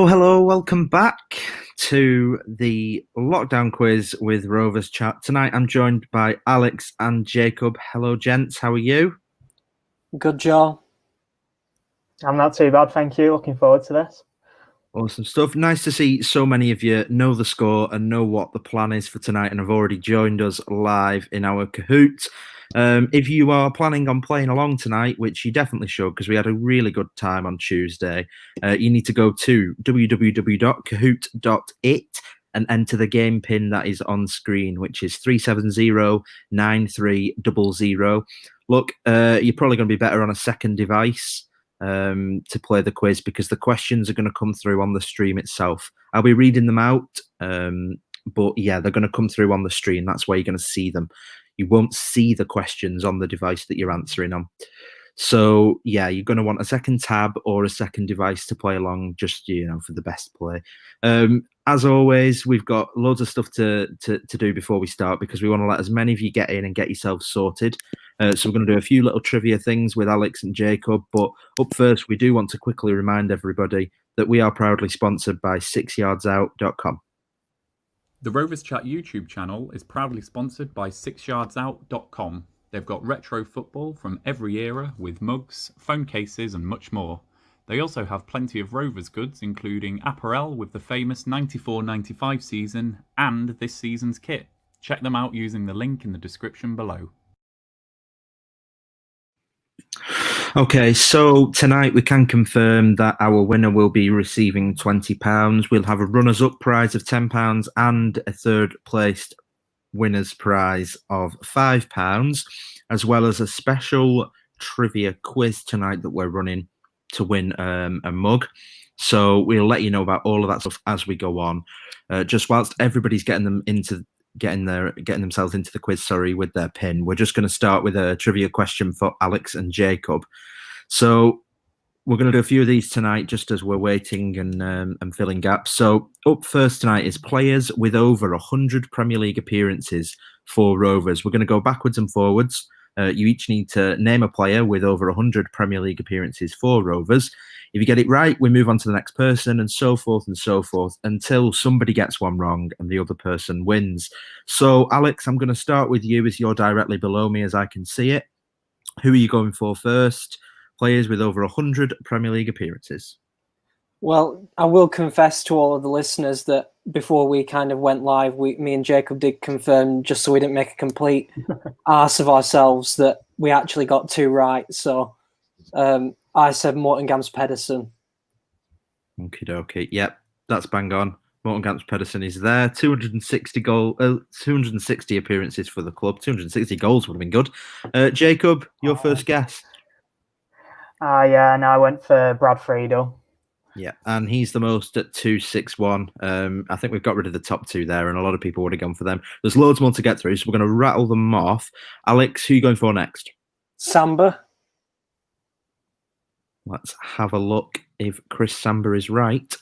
Hello, welcome back to the lockdown quiz with Rovers Chat. Tonight I'm joined by Alex and Jacob. Hello, gents, how are you? Good, Joe. I'm not too bad, thank you. Looking forward to this. Awesome stuff. Nice to see so many of you know the score and know what the plan is for tonight and have already joined us live in our Kahoot. If you are planning on playing along tonight, which you definitely should because we had a really good time on Tuesday, you need to go to www.kahoot.it and enter the game pin that is on screen, which is 3709300. Look, you're probably going to be better on a second device to play the quiz because the questions are going to come through on the stream itself. I'll be reading them out, but yeah, they're going to come through on the stream. That's where you're going to see them. You won't see the questions on the device that you're answering on. So yeah, you're going to want a second tab or a second device to play along, just for the best play. As always, we've got loads of stuff to do before we start because we want to let as many of you get in and get yourselves sorted. So we're going to do a few little trivia things with Alex and Jacob. But up first, we do want to quickly remind everybody that we are proudly sponsored by 6yardsout.com. The Rovers Chat YouTube channel is proudly sponsored by 6yardsout.com. They've got retro football from every era with mugs, phone cases and much more. They also have plenty of Rovers goods including apparel with the famous 94-95 season and this season's kit. Check them out using the link in the description below. Okay, so tonight we can confirm that our winner will be receiving £20. We'll have a runners-up prize of £10 and a third-placed winner's prize of £5, as well as a special trivia quiz tonight that we're running to win a mug. So we'll let you know about all of that stuff as we go on. Just whilst everybody's getting themselves into the quiz, with their pin, we're just going to start with a trivia question for Alex and Jacob. So we're going to do a few of these tonight just as we're waiting and filling gaps. So up first tonight is players with over 100 Premier League appearances for Rovers. We're going to go backwards and forwards. You each need to name a player with over 100 Premier League appearances for Rovers. If you get it right, we move on to the next person and so forth until somebody gets one wrong and the other person wins. So, Alex, I'm going to start with you as you're directly below me as I can see it. Who are you going for first? Players with over 100 Premier League appearances. Well, I will confess to all of the listeners that before we kind of went live, me and Jacob did confirm, just so we didn't make a complete arse of ourselves, that we actually got two right. So I said Morten Gamst Pedersen. Okie dokie. Yep, that's bang on. Morten Gamst Pedersen is there. 260 appearances for the club. 260 goals would have been good. Jacob, your first guess. I went for Brad Friedel. Yeah, and he's the most at 261. I think we've got rid of the top two there, and a lot of people would have gone for them. There's loads more to get through, so we're going to rattle them off. Alex, who are you going for next? Samba. Let's have a look if Chris Samba is right.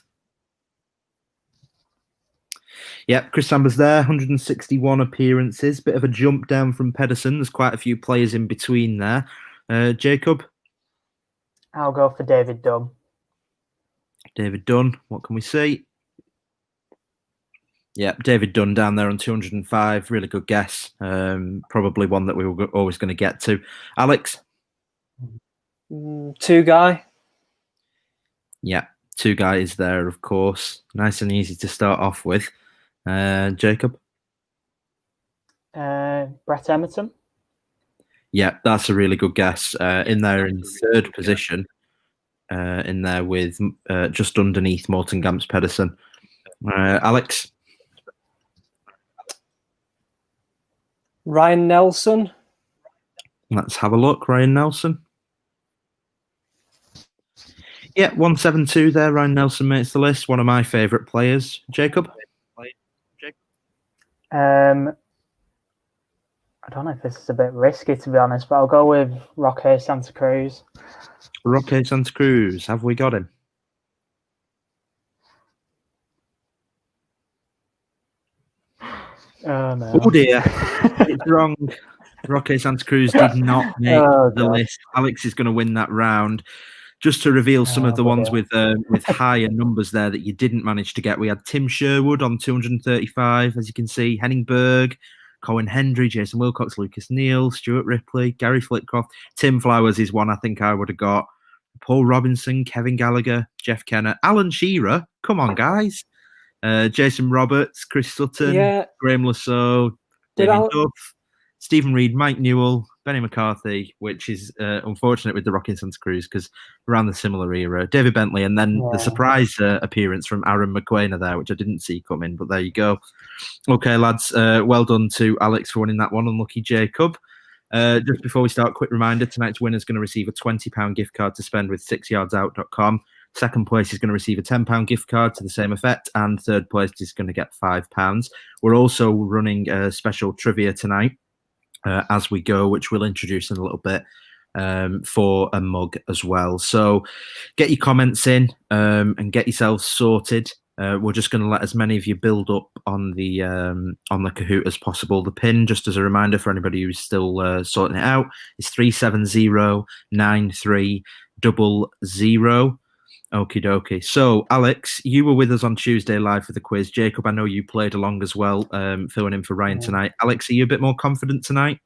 Yep, Chris Samber's there, 161 appearances. Bit of a jump down from Pedersen. There's quite a few players in between there. Jacob? I'll go for David Dunn. David Dunn, what can we see? Yep, David Dunn down there on 205. Really good guess. Probably one that we were always going to get to. Alex? Two guy. Yeah, two guys there, of course. Nice and easy to start off with. Jacob? Brett Emerton. Yeah, that's a really good guess. In there in third position, in there with just underneath Morten Gamps Pedersen. Alex? Ryan Nelson. Let's have a look. Ryan Nelson. Yeah, 172 there. Ryan Nelson makes the list. One of my favourite players. Jacob? I don't know if this is a bit risky, to be honest, but I'll go with Roque Santa Cruz. Roque Santa Cruz. Have we got him? Oh, no. Oh, dear. It's wrong. Roque Santa Cruz did not make the list. Alex is going to win that round. Just to reveal some of the ones with higher numbers there that you didn't manage to get. We had Tim Sherwood on 235, as you can see. Henning Berg, Colin Hendry, Jason Wilcox, Lucas Neal, Stuart Ripley, Gary Flitcroft. Tim Flowers is one I think I would have got. Paul Robinson, Kevin Gallagher, Jeff Kenner, Alan Shearer. Come on, guys. Jason Roberts, Chris Sutton, Graham Lasso, David Duff, Stephen Reed, Mike Newell, Benny McCarthy, which is unfortunate with the Roque Santa Cruz because around the similar era. David Bentley, and then the surprise appearance from Aaron McQuainer there, which I didn't see coming, but there you go. Okay, lads, well done to Alex for winning that one. Unlucky Jacob. Just before we start, quick reminder, tonight's winner is going to receive a £20 gift card to spend with 6yardsout.com. Second place is going to receive a £10 gift card to the same effect, and third place is going to get £5. We're also running a special trivia tonight as we go, which we'll introduce in a little bit, for a mug as well. So get your comments in and get yourselves sorted. We're just going to let as many of you build up on the Kahoot as possible. The pin, just as a reminder for anybody who's still sorting it out, is 3709300. Okie dokie. So, Alex, you were with us on Tuesday live for the quiz. Jacob, I know you played along as well, filling in for Ryan tonight. Alex, are you a bit more confident tonight?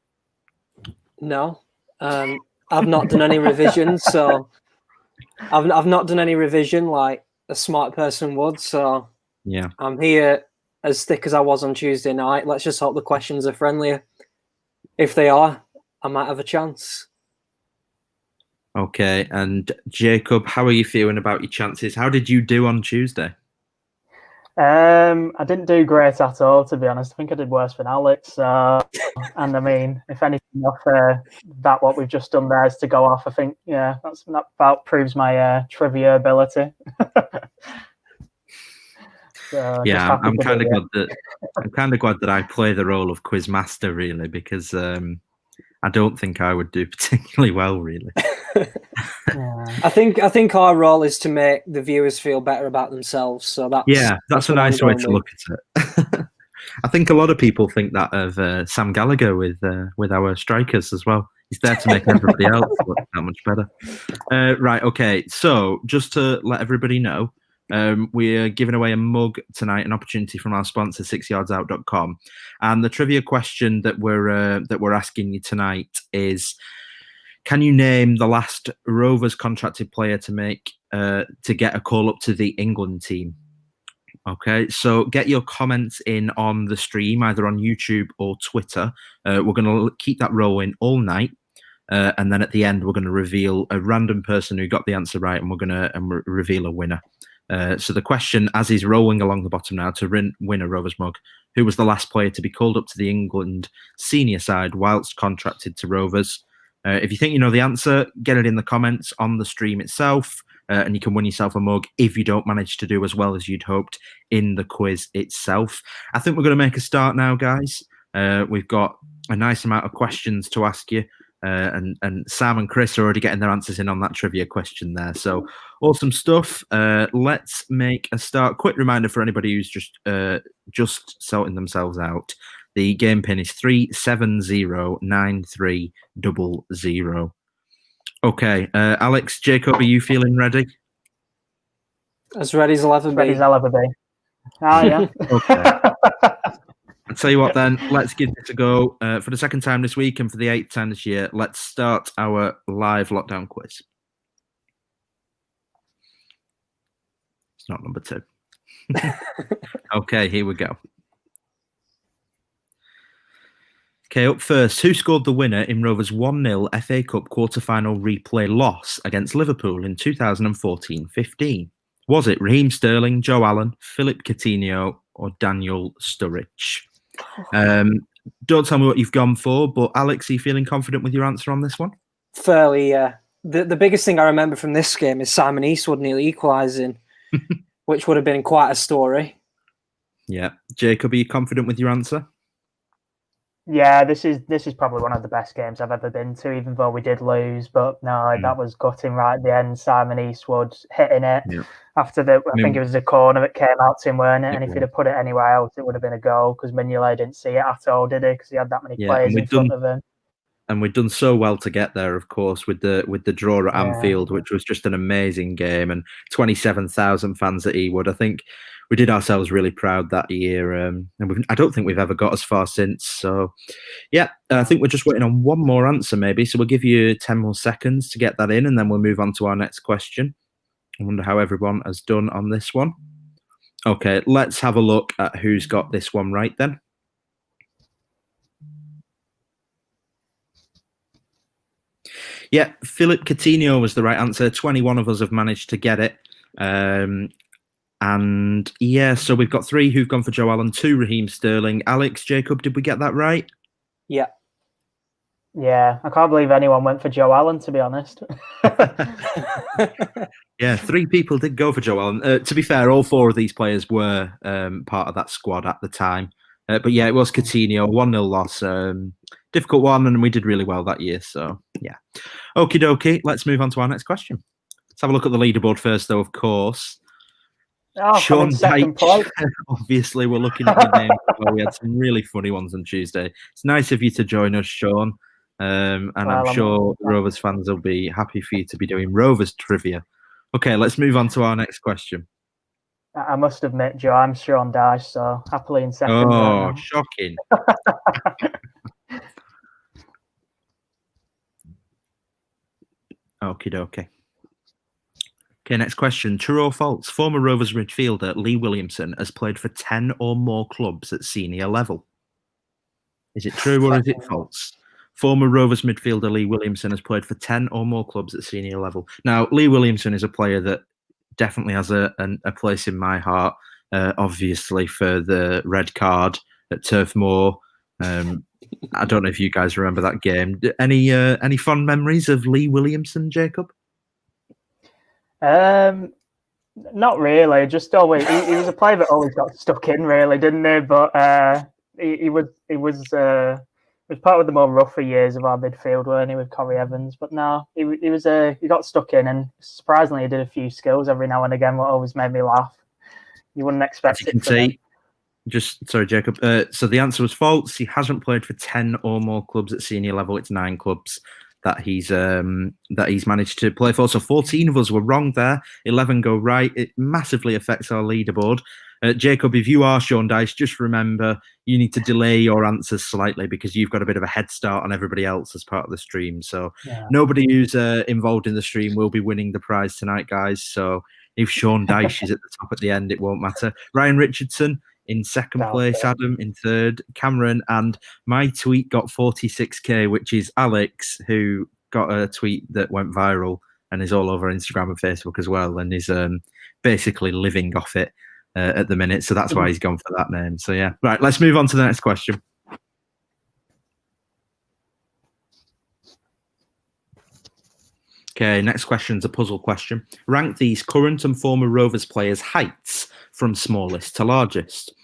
No. I've not done any revision, so I've not done any revision like a smart person would. So yeah, I'm here as thick as I was on Tuesday night. Let's just hope the questions are friendlier. If they are, I might have a chance. Okay, and Jacob, how are you feeling about your chances? How did you do on Tuesday? I didn't do great at all, to be honest. I think I did worse than Alex. And I mean, if anything, off that what we've just done there is to go off. I think, yeah, that about proves my trivia ability. So yeah, I'm kind of glad that I play the role of quiz master, really, because I don't think I would do particularly well, really. I think our role is to make the viewers feel better about themselves. So that's a nice way to look at it. I think a lot of people think that of Sam Gallagher with our strikers as well. He's there to make everybody else look that much better. Right, okay. So just to let everybody know, we're giving away a mug tonight, an opportunity from our sponsor, 6yardsout.com. And the trivia question that we're asking you tonight is, can you name the last Rovers contracted player to get a call up to the England team? Okay, so get your comments in on the stream, either on YouTube or Twitter. We're going to keep that rolling all night. And then at the end, we're going to reveal a random person who got the answer right, and we're going to reveal a winner. So the question, as he's rolling along the bottom now, to win a Rovers mug, who was the last player to be called up to the England senior side whilst contracted to Rovers? If you think you know the answer, get it in the comments on the stream itself, and you can win yourself a mug if you don't manage to do as well as you'd hoped in the quiz itself. I think we're going to make a start now, guys. We've got a nice amount of questions to ask you. And Sam and Chris are already getting their answers in on that trivia question there. So awesome stuff. Let's make a start. Quick reminder for anybody who's just sorting themselves out. The game pin is 3709300. Okay, Alex, Jacob, are you feeling ready? As ready as I'll ever be. Ready as I'll ever be. Oh, yeah. Okay. I'll tell you what then, let's give this a go. For the second time this week and for the 8th time this year, let's start our live lockdown quiz. It's not number 2. Okay, here we go. Okay, up first, who scored the winner in Rovers' 1-0 FA Cup quarter-final replay loss against Liverpool in 2014-15? Was it Raheem Sterling, Joe Allen, Philip Coutinho, or Daniel Sturridge? Don't tell me what you've gone for, but Alex, are you feeling confident with your answer on this one? Fairly, yeah. The biggest thing I remember from this game is Simon Eastwood nearly equalising, which would have been quite a story. Yeah. Jacob, are you confident with your answer? Yeah, this is probably one of the best games I've ever been to, even though we did lose. But no, that was gutting right at the end. Simon Eastwood hitting it after I think it was the corner that came out to him, weren't it? And if he'd have put it anywhere else, it would have been a goal because Mignolet didn't see it at all, did he? Because he had that many players in front of him. And we'd done so well to get there, of course, with the draw at Anfield, which was just an amazing game, and 27,000 fans at Ewood. I think we did ourselves really proud that year, and I don't think we've ever got as far since. So, yeah, I think we're just waiting on one more answer, maybe. So we'll give you 10 more seconds to get that in, and then we'll move on to our next question. I wonder how everyone has done on this one. Okay, let's have a look at who's got this one right then. Yeah, Philip Coutinho was the right answer. 21 of us have managed to get it. And yeah, so we've got 3 who've gone for Joe Allen, 2 Raheem Sterling. Alex, Jacob, did we get that right? Yeah. Yeah, I can't believe anyone went for Joe Allen, to be honest. Yeah, 3 people did go for Joe Allen. To be fair, all 4 of these players were part of that squad at the time. But yeah, it was Coutinho, 1-0 loss. Difficult one, and we did really well that year. So yeah. Okie dokie, let's move on to our next question. Let's have a look at the leaderboard first, though, of course. Oh, Sean Dyche, obviously, we're looking at your name. Well, we had some really funny ones on Tuesday. It's nice of you to join us, Sean. And I'm sure Rovers fans will be happy for you to be doing Rovers trivia. Okay, let's move on to our next question. I must admit, Joe, I'm Sean Dyche, so happily in second. Oh, shocking. Okie dokie. Okay, next question. True or false? Former Rovers midfielder Lee Williamson has played for 10 or more clubs at senior level. Is it true or is it false? Former Rovers midfielder Lee Williamson has played for 10 or more clubs at senior level. Now, Lee Williamson is a player that definitely has a place in my heart, obviously, for the red card at Turf Moor. I don't know if you guys remember that game. Any fond memories of Lee Williamson, Jacob? Not really. Just always he was a player that always got stuck in, really, didn't he? But he was part of the more rougher years of our midfield, weren't he, with Corey Evans? But no, he got stuck in, and surprisingly, he did a few skills every now and again, what always made me laugh. You wouldn't expect it. Sorry, Jacob. So the answer was false. He hasn't played for 10 or more clubs at senior level. It's 9 clubs that he's managed to play for. So 14 of us were wrong there. 11 go right. It massively affects our leaderboard. Jacob, if you are Sean Dyche, just remember you need to delay your answers slightly because you've got a bit of a head start on everybody else as part of the stream. So nobody who's involved in the stream will be winning the prize tonight, guys. So if Sean Dyche is at the top at the end, it won't matter. Ryan Richardson in second place, Adam in third, Cameron, and my tweet got 46k, which is Alex, who got a tweet that went viral and is all over Instagram and Facebook as well, and is basically living off it at the minute. So that's why he's gone for that name. So yeah, right. Let's move on to the next question. Okay, next question is a puzzle question. Rank these current and former Rovers players' heights from smallest to largest.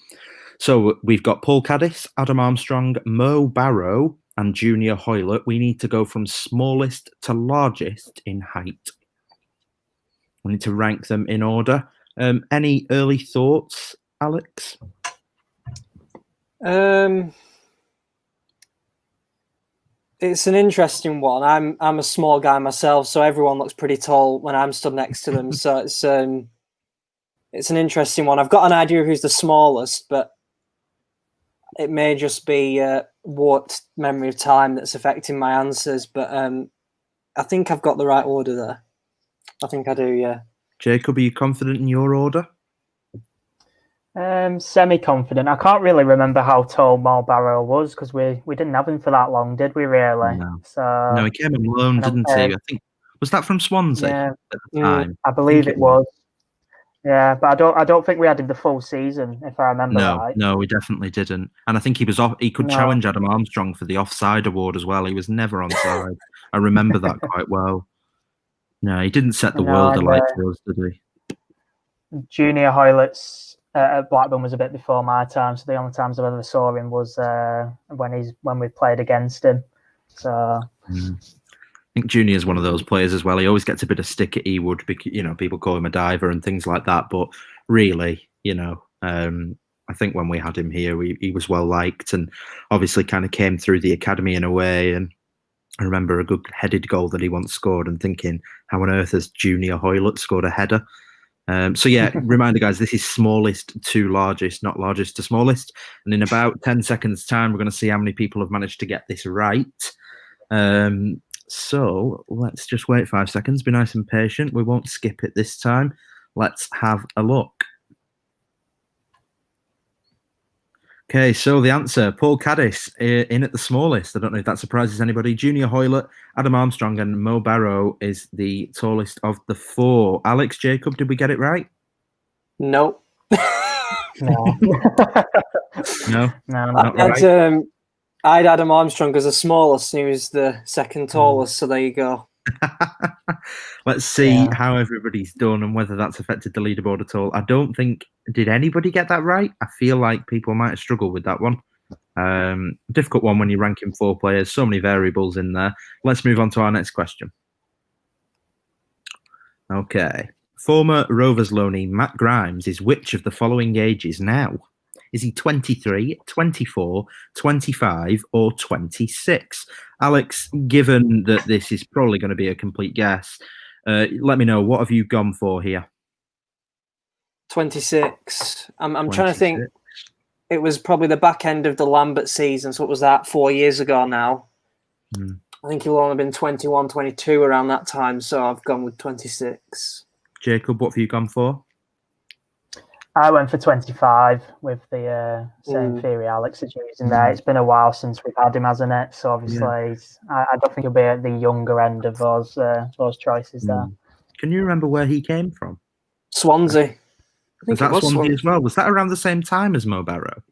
So we've got Paul Caddis, Adam Armstrong, Mo Barrow, and Junior Hoylett. We need to go from smallest to largest in height. We need to rank them in order. Any early thoughts, Alex? It's an interesting one. I'm a small guy myself, so everyone looks pretty tall when I'm stood next to them. So it's an interesting one. I've got an idea of who's the smallest, but it may just be warped memory of time that's affecting my answers. But I think I've got the right order there. I think I do, yeah. Jacob, are you confident in your order? Semi-confident. I can't really remember how tall Mal Barrow was because we didn't have him for that long, did we? Really? No. So No, he came on loan, didn't he? I think was that from Swansea yeah, at the time. I believe it was. Yeah, but I don't think we had him the full season, if I remember right. No, we definitely didn't. And I think he was off. He could challenge Adam Armstrong for the offside award as well. He was never onside. I remember that quite well. No, he didn't set the world alight for us, did he? Junior Hoylett's at Blackburn was a bit before my time, so the only times I ever saw him was when we played against him. So I think Junior's one of those players as well. He always gets a bit of stick at Ewood because people call him a diver and things like that. But really, I think when we had him here, he was well liked and obviously kind of came through the academy in a way. And I remember a good headed goal that he once scored and thinking, how on earth has Junior Hoylett scored a header? So yeah, reminder guys, this is smallest to largest, not largest to smallest. And in about 10 seconds time, we're going to see how many people have managed to get this right. So let's just wait 5 seconds, be nice and patient. We won't skip it this time. Let's have a look. Okay, so the answer, Paul Caddis in at the smallest. I don't know if that surprises anybody. Junior Hoylett, Adam Armstrong and Mo Barrow is the tallest of the four. Alex, Jacob, did we get it right? Nope. No. No? I'd Adam Armstrong as the smallest, and he was the second tallest, so there you go. Let's see how everybody's done and whether that's affected the leaderboard at all. I don't think, did anybody get that right? I feel like people might have struggled with that one. Difficult one when you're ranking four players, so many variables in there. Let's move on to our next question. Okay. Former Rovers loanee Matt Grimes is which of the following ages now? Is he 23, 24, 25, or 26? Alex, given that this is probably going to be a complete guess, let me know, what have you gone for here? 26. I'm trying to think. It was probably the back end of the Lambert season, so what was that, 4 years ago now? I think he'll only been 21, 22 around that time, so I've gone with 26. Jacob, what have you gone for? I went for 25 with the same theory Alex is using there. It's been a while since we've had him, hasn't it? So obviously, I don't think he'll be at the younger end of those choices there. Can you remember where he came from? Swansea. Was that Swansea as well? Was that around the same time as Mo Barrow?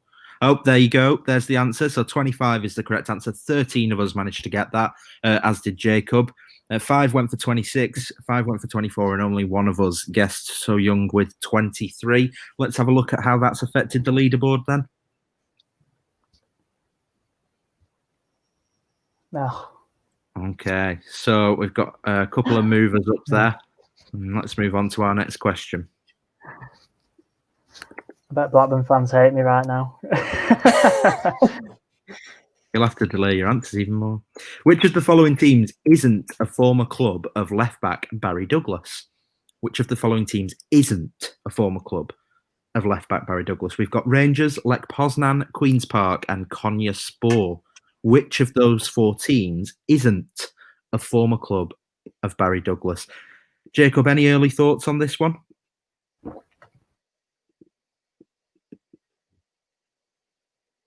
Oh, there you go. There's the answer. So 25 is the correct answer. 13 of us managed to get that, as did Jacob. 5 went for 26, 5 went for 24, and only one of us guessed so young with 23. Let's have a look at how that's affected the leaderboard then. No. Okay, so we've got a couple of movers up there. Let's move on to our next question. I bet Blackburn fans hate me right now. You'll have to delay your answers even more. Which of the following teams isn't a former club of left-back Barry Douglas? Which of the following teams isn't a former club of left-back Barry Douglas? We've got Rangers, Lech Poznan, Queen's Park and Konyaspor. Which of those four teams isn't a former club of Barry Douglas? Jacob, any early thoughts on this one?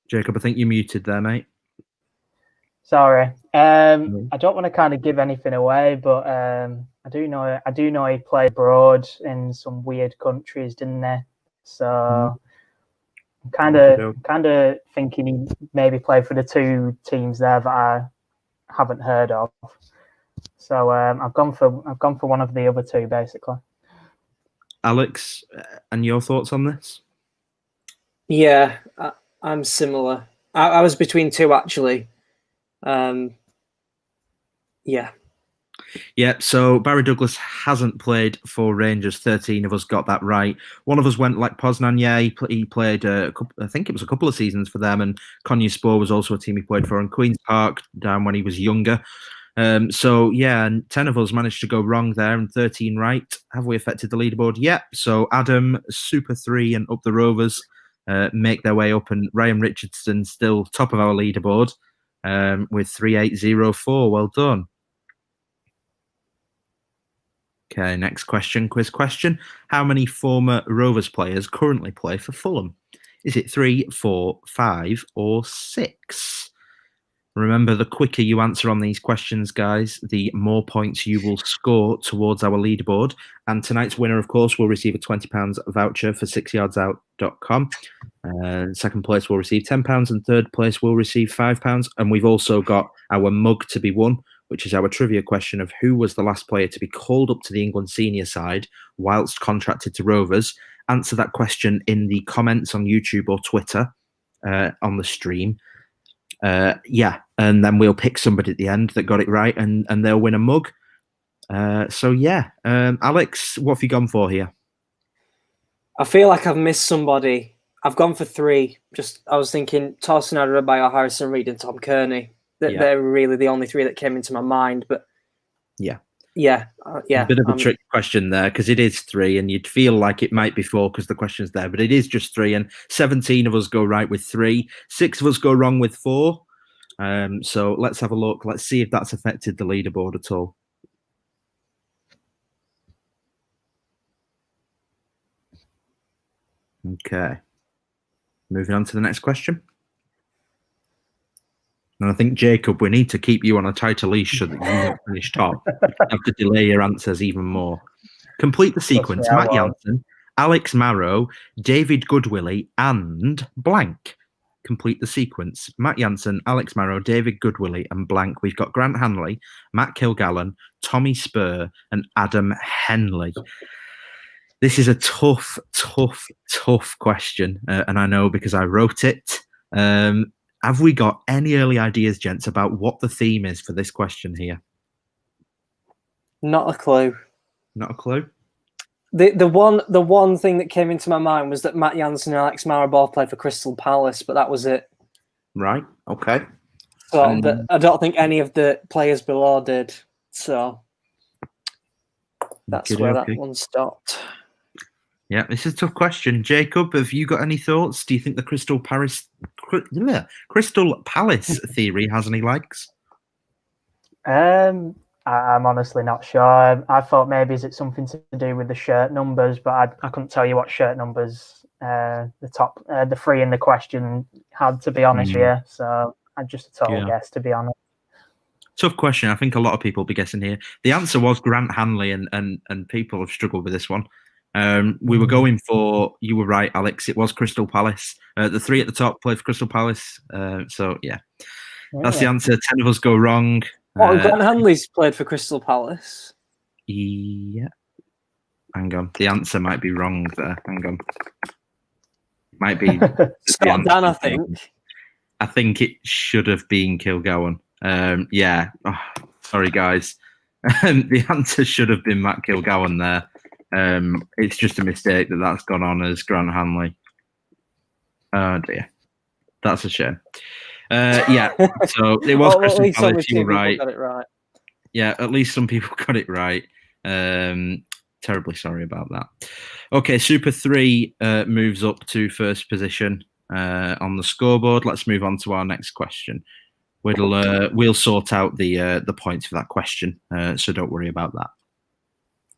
Jacob, I think you're muted there, mate. Sorry, I don't want to kind of give anything away, but I do know he played abroad in some weird countries, didn't he? So I'm kind of thinking he maybe played for the two teams there that I haven't heard of. So I've gone for one of the other two, basically. Alex, and your thoughts on this? Yeah, I'm similar. I was between two actually. Yeah. Yeah, so Barry Douglas hasn't played for Rangers. 13 of us got that right. One of us went like Poznan. Yeah, he played, I think it was a couple of seasons for them. And Konyaspor was also a team he played for. And Queen's Park down when he was younger. So, yeah, and 10 of us managed to go wrong there and 13 right. Have we affected the leaderboard? Yep. So Adam, Super 3 and Up the Rovers make their way up. And Ryan Richardson still top of our leaderboard with 3804. Well done. Okay, next question, quiz question. How many former Rovers players currently play for Fulham? Is it 3, 4, 5, or 6? Remember, the quicker you answer on these questions, guys, the more points you will score towards our leaderboard. And tonight's winner, of course, will receive a £20 voucher for 6yardsout.com. Second place will receive £10 and third place will receive £5. And we've also got our mug to be won, which is our trivia question of who was the last player to be called up to the England senior side whilst contracted to Rovers. Answer that question in the comments on YouTube or Twitter on the stream. Yeah, and then we'll pick somebody at the end that got it right and they'll win a mug. So, yeah. Alex, what have you gone for here? I feel like I've missed somebody. I've gone for 3. I was thinking Torsten Adebayo, Harrison Reed and Tom Kearney. They're really the only 3 that came into my mind. But yeah. A bit of a trick question there because it is 3 and you'd feel like it might be 4 because the question's there, but it is just 3 and 17 of us go right with 3. 6 of us go wrong with 4. So let's have a look. Let's see if that's affected the leaderboard at all. Okay. Moving on to the next question. And I think, Jacob, we need to keep you on a tighter leash so that you don't finish top. You have to delay your answers even more. Complete the sequence. Matt Jansen, Alex Marrow, David Goodwillie, and blank. Complete the sequence. Matt Jansen, Alex Marrow, David Goodwillie, and blank. We've got Grant Hanley, Matt Kilgallen, Tommy Spur, and Adam Henley. This is a tough question, and I know because I wrote it. Have we got any early ideas, gents, about what the theme is for this question here? Not a clue. Not a clue? The one thing that came into my mind was that Matt Jansen and Alex Mara both played for Crystal Palace, but that was it. Right, okay. So I don't think any of the players below did. So that's where that one stopped. Yeah, this is a tough question. Jacob, have you got any thoughts? Do you think the Crystal Palace theory has any likes? I'm honestly not sure. I thought maybe is it something to do with the shirt numbers, but I couldn't tell you what shirt numbers the 3 in the question had, to be honest here. So I'm just a total guess, to be honest. Tough question. I think a lot of people will be guessing here. The answer was Grant Hanley, and people have struggled with this one. We were going for, you were right, Alex, it was Crystal Palace. The 3 at the top played for Crystal Palace. So, yeah. That's the answer. 10 of us go wrong. Grant Hanley's played for Crystal Palace? Yeah. Hang on. The answer might be wrong there. Hang on. Might be... Scott Dan, I think. I think it should have been Kilgowan. Yeah. Oh, sorry, guys. The answer should have been Matt Kilgowan there. It's just a mistake that's gone on as Grant Hanley. Oh dear, that's a shame. Yeah, so it was Crystal Palace. You were right. Got it right. Yeah, at least some people got it right. Terribly sorry about that. Okay, Super 3 moves up to first position on the scoreboard. Let's move on to our next question. We'll sort out the points for that question, so don't worry about that.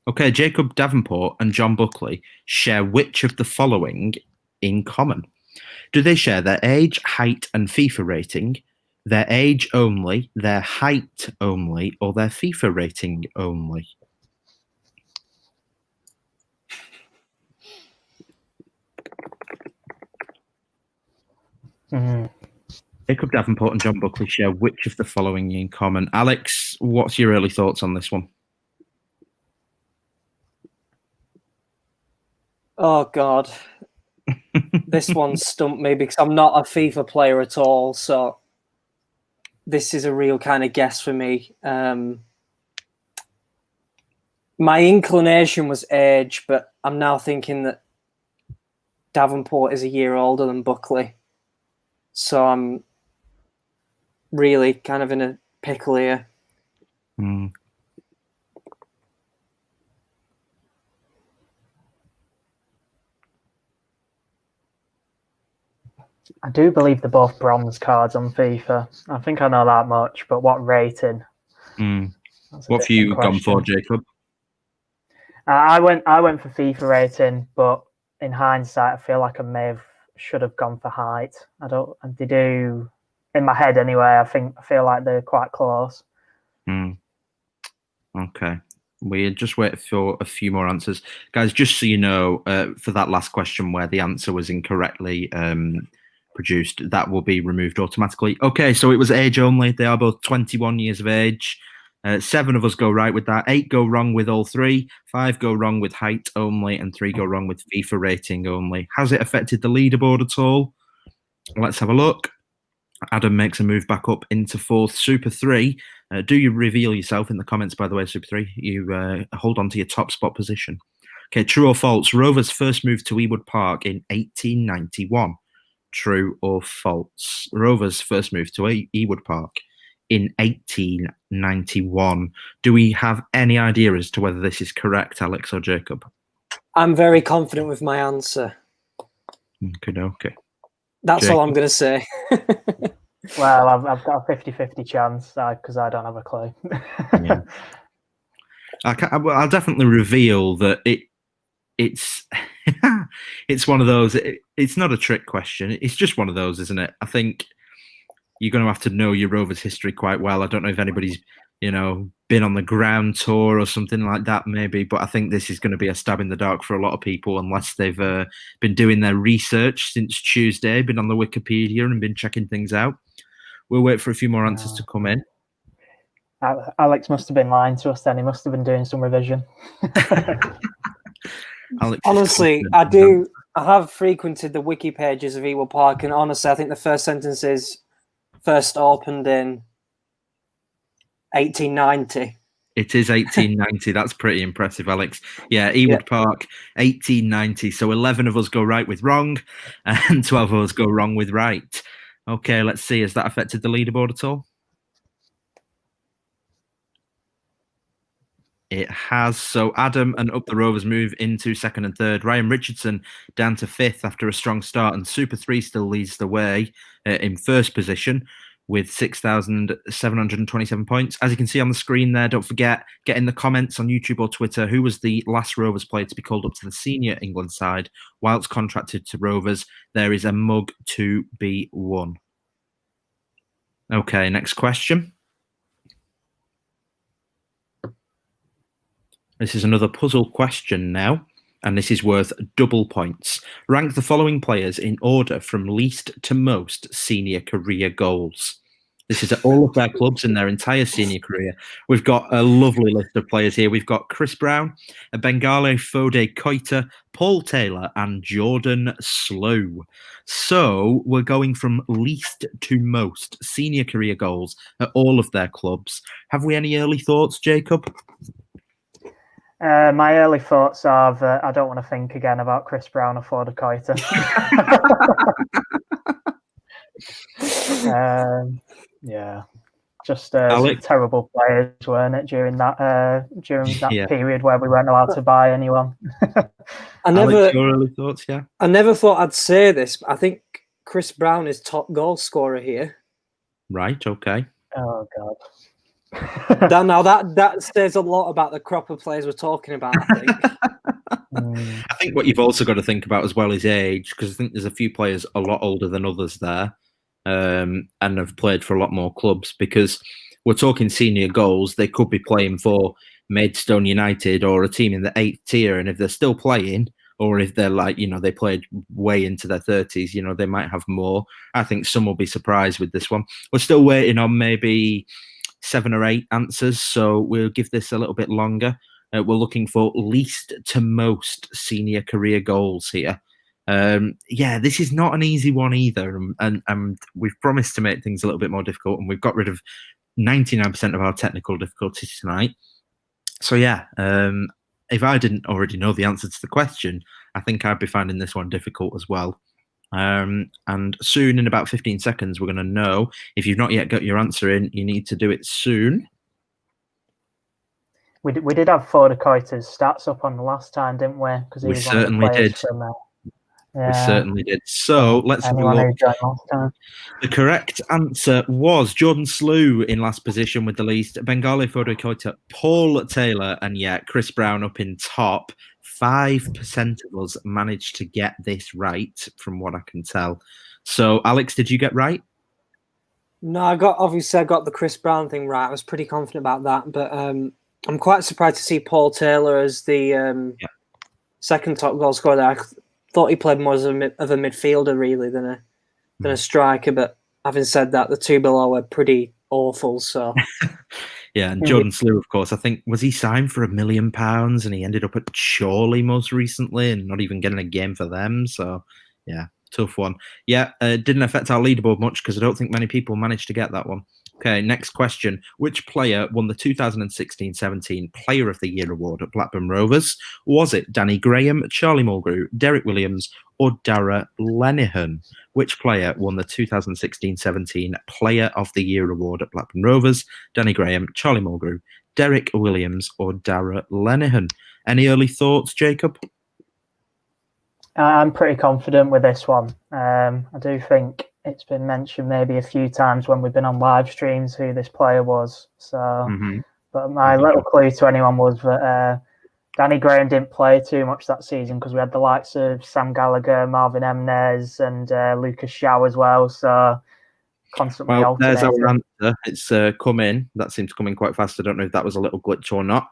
Okay, Jacob Davenport and John Buckley share which of the following in common? Do they share their age, height, and FIFA rating, their age only, their height only, or their FIFA rating only? Jacob Davenport and John Buckley share which of the following in common? Alex, what's your early thoughts on this one? Oh, God. This one stumped me because I'm not a FIFA player at all. So this is a real kind of guess for me. My inclination was age, but I'm now thinking that Davenport is a year older than Buckley. So I'm really kind of in a pickle here. I do believe they're both bronze cards on FIFA. I think I know that much, but what rating? What have you gone for, Jacob? I went for FIFA rating, but in hindsight, I feel like I should have gone for height. They do, in my head anyway. I feel like they're quite close. Okay. We just wait for a few more answers. Guys, just so you know, for that last question where the answer was incorrectly produced, that will be removed automatically. Okay, so it was age only. They are both 21 years of age. 7 of us go right with that. 8 go wrong with all 3. 5 go wrong with height only, and 3 go wrong with FIFA rating only. Has it affected the leaderboard at all? Let's have a look. Adam makes a move back up into 4th. Super 3. Do you reveal yourself in the comments, by the way, Super 3? You hold on to your top spot position. Okay, true or false? Rovers first moved to Ewood Park in 1891. True or false? Rovers first moved to Ewood Park in 1891. Do we have any idea as to whether this is correct, Alex or Jacob? I'm very confident with my answer. Okay. That's Jacob? all I'm going to say. Well, I've got a 50-50 chance because I don't have a clue. Yeah. I'll definitely reveal that it's it's one of those. It's not a trick question. It's just one of those, isn't it? I think you're going to have to know your Rovers history quite well. I don't know if anybody's, been on the ground tour or something like that, maybe. But I think this is going to be a stab in the dark for a lot of people, unless they've been doing their research since Tuesday, been on the Wikipedia and been checking things out. We'll wait for a few more answers to come in. Alex must have been lying to us then. He must have been doing some revision. Alex, honestly, I have frequented the wiki pages of Ewood Park, and honestly, I think the first sentence is first opened in 1890. It is 1890. That's pretty impressive, Alex. Yeah, Ewood Park, 1890. So 11 of us go right with wrong, and 12 of us go wrong with right. Okay, let's see. Has that affected the leaderboard at all? It has. So Adam and Up the Rovers move into 2nd and 3rd. Ryan Richardson down to 5th after a strong start, and Super 3 still leads the way in 1st position with 6,727 points. As you can see on the screen there, don't forget, get in the comments on YouTube or Twitter who was the last Rovers player to be called up to the senior England side whilst contracted to Rovers. There is a mug to be won. Okay, next question. This is another puzzle question now, and this is worth double points. Rank the following players in order from least to most senior career goals. This is at all of their clubs in their entire senior career. We've got a lovely list of players here. We've got Chris Brown, Bengale Fode Koita, Paul Taylor, and Jordan Slew. So we're going from least to most senior career goals at all of their clubs. Have we any early thoughts, Jacob? My early thoughts are that I don't want to think again about Chris Brown or Fode Koita. Just terrible players, weren't it, during that period where we weren't allowed to buy anyone. Alex, your early thoughts, yeah? I never thought I'd say this, but I think Chris Brown is top goal scorer here. Right, okay. Oh, God. Now that says a lot about the crop of players we're talking about, I think. I think what you've also got to think about as well is age, because I think there's a few players a lot older than others there, and have played for a lot more clubs, because we're talking senior goals. They could be playing for Maidstone United or a team in the 8th tier, and if they're still playing, or if they're like, they played way into their 30s, they might have more. I think some will be surprised with this one. We're still waiting on maybe 7 or 8 answers, so we'll give this a little bit longer. We're looking for least to most senior career goals here. Yeah, this is not an easy one either, and we've promised to make things a little bit more difficult, and we've got rid of 99% of our technical difficulties tonight. So yeah, if I didn't already know the answer to the question, I think I'd be finding this one difficult as well. And soon, in about 15 seconds, we're going to know. If you've not yet got your answer in, you need to do it soon. We did have Fodakoita's stats up on the last time, didn't we? Because he was certainly one of the players did. from there. We certainly did. So let's have a look. The correct answer was Jordan Slew in last position with the least, Bengali Fodakoita, Paul Taylor, and yeah, Chris Brown up in top. 5% of us managed to get this right, from what I can tell. So, Alex, did you get right? No, I got the Chris Brown thing right. I was pretty confident about that, but I'm quite surprised to see Paul Taylor as the second top goal scorer there. I thought he played more as of a midfielder really than a striker. But having said that, the two below were pretty awful. So. Yeah, and Jordan Slew, of course, I think, was he signed for £1 million and he ended up at Chorley most recently and not even getting a game for them. So, yeah, tough one. Yeah, didn't affect our leaderboard much because I don't think many people managed to get that one. Okay, next question. Which player won the 2016-17 Player of the Year award at Blackburn Rovers? Was it Danny Graham, Charlie Mulgrew, Derek Williams, or Dara Lenihan? Which player won the 2016-17 Player of the Year award at Blackburn Rovers? Danny Graham, Charlie Mulgrew, Derek Williams, or Dara Lenihan? Any early thoughts, Jacob? I'm pretty confident with this one. I do think it's been mentioned maybe a few times when we've been on live streams who this player was. So, but my little clue to anyone was that Danny Graham didn't play too much that season because we had the likes of Sam Gallagher, Marvin Emnes, and Lucas Shaw as well. So constantly alternating. There's our answer. It's come in. That seems to come in quite fast. I don't know if that was a little glitch or not.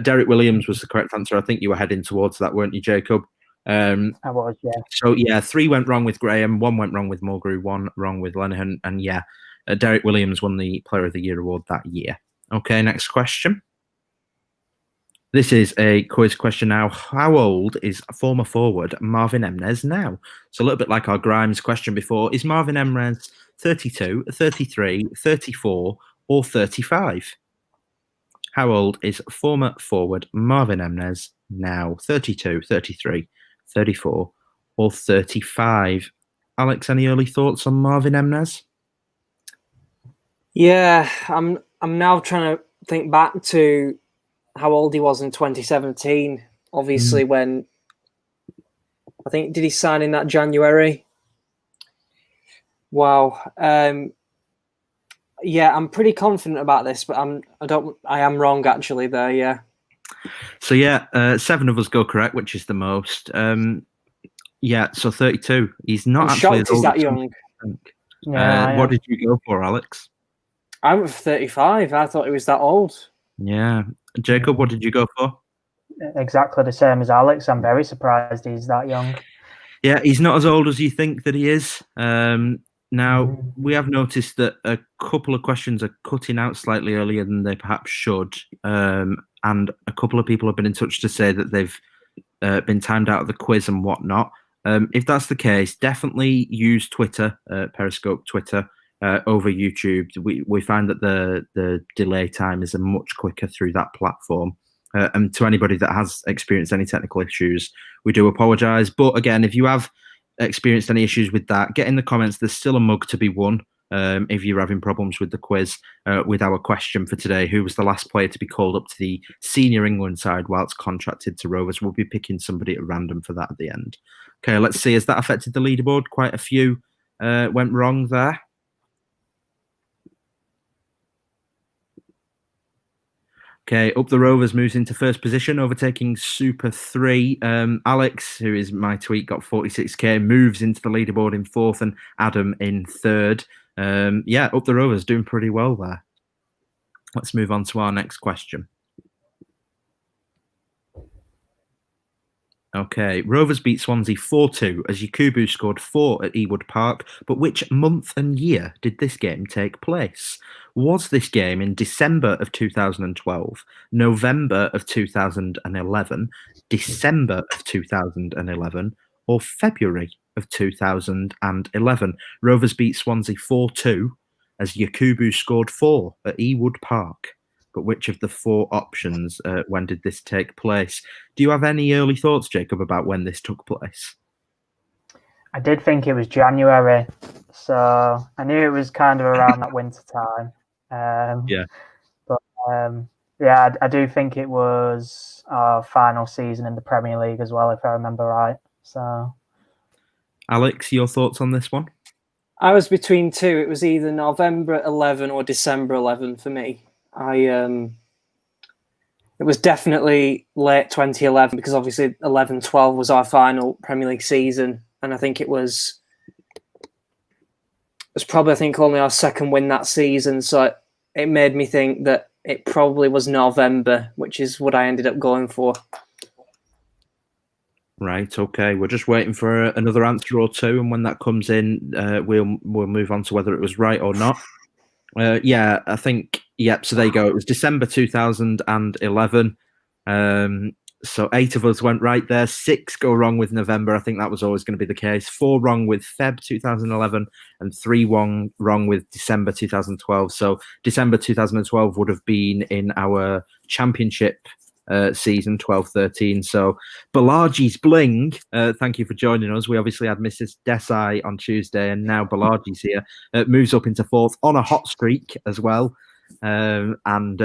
Derek Williams was the correct answer. I think you were heading towards that, weren't you, Jacob? I was, yeah. So, yeah, 3 went wrong with Graham, 1 went wrong with Mulgrew, 1 wrong with Lenihan, and yeah, Derek Williams won the Player of the Year award that year. Okay, next question. This is a quiz question now. How old is former forward Marvin Emnes now? So a little bit like our Grimes question before. Is Marvin Emnes 32, 33, 34, or 35? How old is former forward Marvin Emnes now? 32, 33, 34, or 35? Alex, any early thoughts on Marvin Emnes? Yeah, I'm now trying to think back to how old he was in 2017. Obviously, when I think, did he sign in that January? Wow. Yeah, I'm pretty confident about this, but I am wrong actually there. Yeah. So yeah, 7 of us go correct, which is the most. Yeah, so 32. He's not actually shocked he's that young. What did you go for, Alex? I went for 35. I thought he was that old. Yeah. Jacob, what did you go for? Exactly the same as Alex. I'm very surprised he's that young. Yeah, he's not as old as you think that he is. Now, we have noticed that a couple of questions are cutting out slightly earlier than they perhaps should. And a couple of people have been in touch to say that they've been timed out of the quiz and whatnot. If that's the case, definitely use Twitter, Periscope Twitter, over YouTube. We find that the delay time is much quicker through that platform. And to anybody that has experienced any technical issues, we do apologise. But again, if you have experienced any issues with that, get in the comments. There's still a mug to be won if you're having problems with the quiz. With our question for today, who was the last player to be called up to the senior England side whilst contracted to Rovers? We'll be picking somebody at random for that at the end. Okay, let's see. Has that affected the leaderboard? Quite a few went wrong there. Okay, Up the Rovers moves into first position, overtaking Super 3. Alex, who is my tweet, got 46k, moves into the leaderboard in 4th, and Adam in 3rd. Yeah, Up the Rovers doing pretty well there. Let's move on to our next question. Okay, Rovers beat Swansea 4-2 as Yakubu scored 4 at Ewood Park. But which month and year did this game take place? Was this game in December of 2012, November of 2011, December of 2011, or February of 2011? Rovers beat Swansea 4-2 as Yakubu scored 4 at Ewood Park. But which of the 4 options, when did this take place? Do you have any early thoughts, Jacob, about when this took place? I did think it was January, so I knew it was kind of around that winter time. Yeah. But yeah, I do think it was our final season in the Premier League as well, if I remember right. So, Alex, your thoughts on this one? I was between 2. It was either November 11 or December 11 for me. It was definitely late 2011 because obviously 11-12 was our final Premier League season, and I think it was probably only our second win that season. So it made me think that it probably was November, which is what I ended up going for. Right. Okay. We're just waiting for another answer or two, and when that comes in, we'll move on to whether it was right or not. Yeah, I think. Yep. So there you go. It was December 2011. So 8 of us went right there. 6 go wrong with November. I think that was always going to be the case. 4 wrong with Feb 2011, and 3 wrong with December 2012. So December 2012 would have been in our championship season 12-13. So Balaji's Bling, thank you for joining us. We obviously had Mrs. Desai on Tuesday, and now Balaji's here. Moves up into 4th on a hot streak as well. And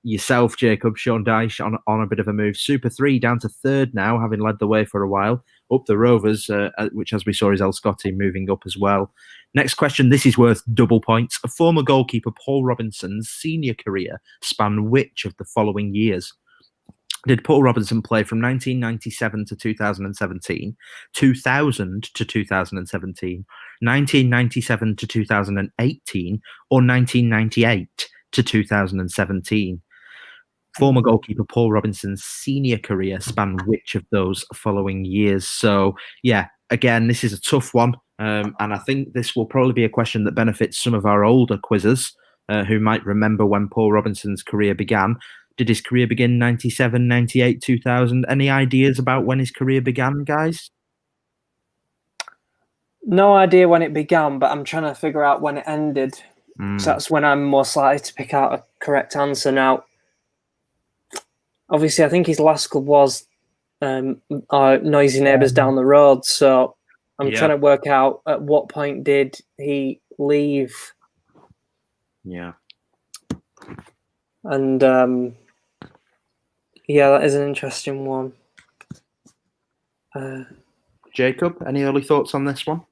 yourself, Jacob, Sean Dyche on a bit of a move. Super 3 down to 3rd now, having led the way for a while. Up the Rovers, which as we saw is El Scotti moving up as well. Next question, this is worth double points. A former goalkeeper Paul Robinson's senior career spanned which of the following years? Did Paul Robinson play from 1997 to 2017, 2000 to 2017, 1997 to 2018, or 1998 to 2017? Former goalkeeper Paul Robinson's senior career spanned which of those following years? So, yeah, again, this is a tough one. And I think this will probably be a question that benefits some of our older quizzers who might remember when Paul Robinson's career began. Did his career begin 97, 98, 2000? Any ideas about when his career began, guys? No idea when it began, but I'm trying to figure out when it ended. So that's when I'm most likely to pick out a correct answer. Now, obviously, I think his last club was our noisy neighbours down the road. So I'm trying to work out at what point did he leave. Yeah. And yeah, that is an interesting one. Jacob, any early thoughts on this one?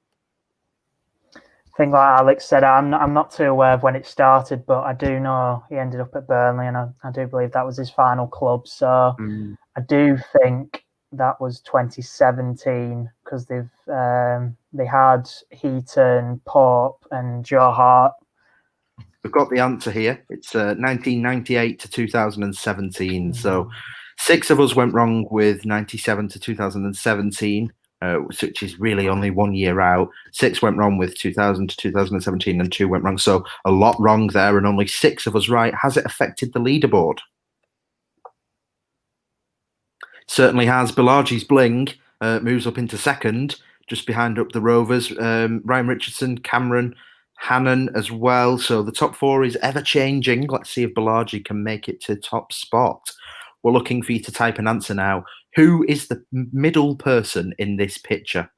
I think, like Alex said, I'm not too aware of when it started, but I do know he ended up at Burnley, and I do believe that was his final club. So I do think that was 2017 because they had Heaton, Pope, and Joe Hart. We've got the answer here. It's 1998 to 2017. So 6 of us went wrong with 97 to 2017, which is really only 1 year out. 6 went wrong with 2000 to 2017, and 2 went wrong. So a lot wrong there, and only 6 of us right. Has it affected the leaderboard? Certainly has. Balaji's Bling moves up into 2nd, just behind up the Rovers. Ryan Richardson, Cameron, Hannon as well. So the top 4 is ever changing. Let's see if Balaji can make it to top spot. We're looking for you to type an answer now. Who is the middle person in this picture?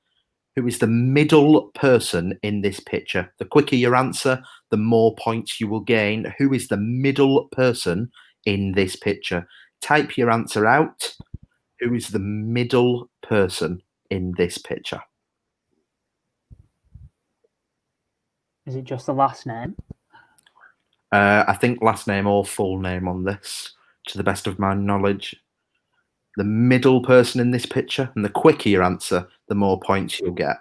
Who is the middle person in this picture? The quicker your answer, the more points you will gain. Who is the middle person in this picture? Type your answer out. Who is the middle person in this picture? Is it just the last name? I think last name or full name on this, to the best of my knowledge. The middle person in this picture, and the quicker your answer, the more points you'll get.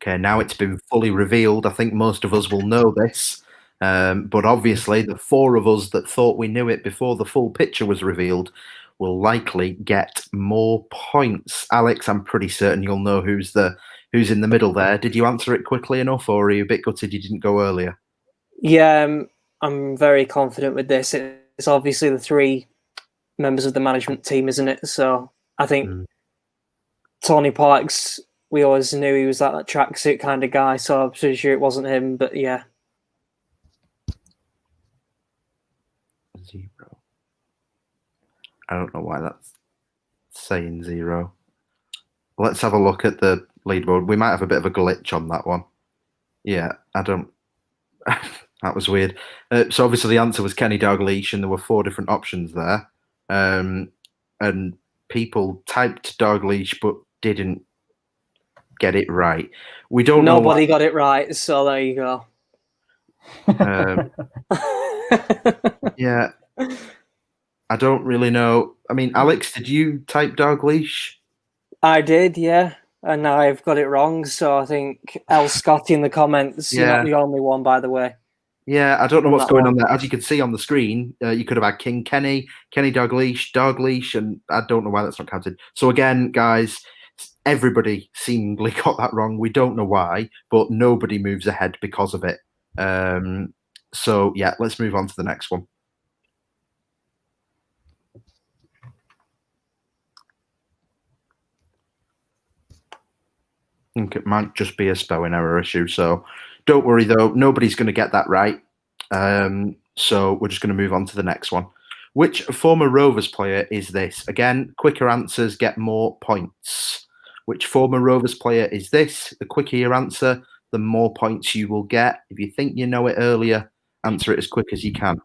Okay, now it's been fully revealed. I think most of us will know this, but obviously the 4 of us that thought we knew it before the full picture was revealed will likely get more points. Alex, I'm pretty certain you'll know who's in the middle there. Did you answer it quickly enough, or are you a bit gutted you didn't go earlier? Yeah, I'm very confident with this. It's obviously the 3 members of the management team, isn't it? So I think Tony Parks, we always knew he was that tracksuit kind of guy, so I'm pretty sure it wasn't him, but yeah. 0. I don't know why that's saying 0. Let's have a look at the leaderboard. We might have a bit of a glitch on that one. Yeah, I don't... That was weird. So obviously the answer was Kenny Dalglish, and there were 4 different options there. And people typed Dalglish but didn't get it right. We don't know. Nobody got it right, so there you go. Yeah. I don't really know. I mean, Alex, did you type Dalglish? I did, yeah. And I've got it wrong, so I think El Scotty in the comments, you're not the only one, by the way. Yeah, I don't know what's going on there. As you can see on the screen, you could have had King Kenny, Kenny Dalglish, and I don't know why that's not counted. So again, guys, everybody seemingly got that wrong. We don't know why, but nobody moves ahead because of it. So yeah, let's move on to the next one. I think it might just be a spelling error issue. So don't worry, though. Nobody's going to get that right. So we're just going to move on to the next one. Which former Rovers player is this? Again, quicker answers get more points. Which former Rovers player is this? The quicker your answer, the more points you will get. If you think you know it earlier, answer it as quick as you can.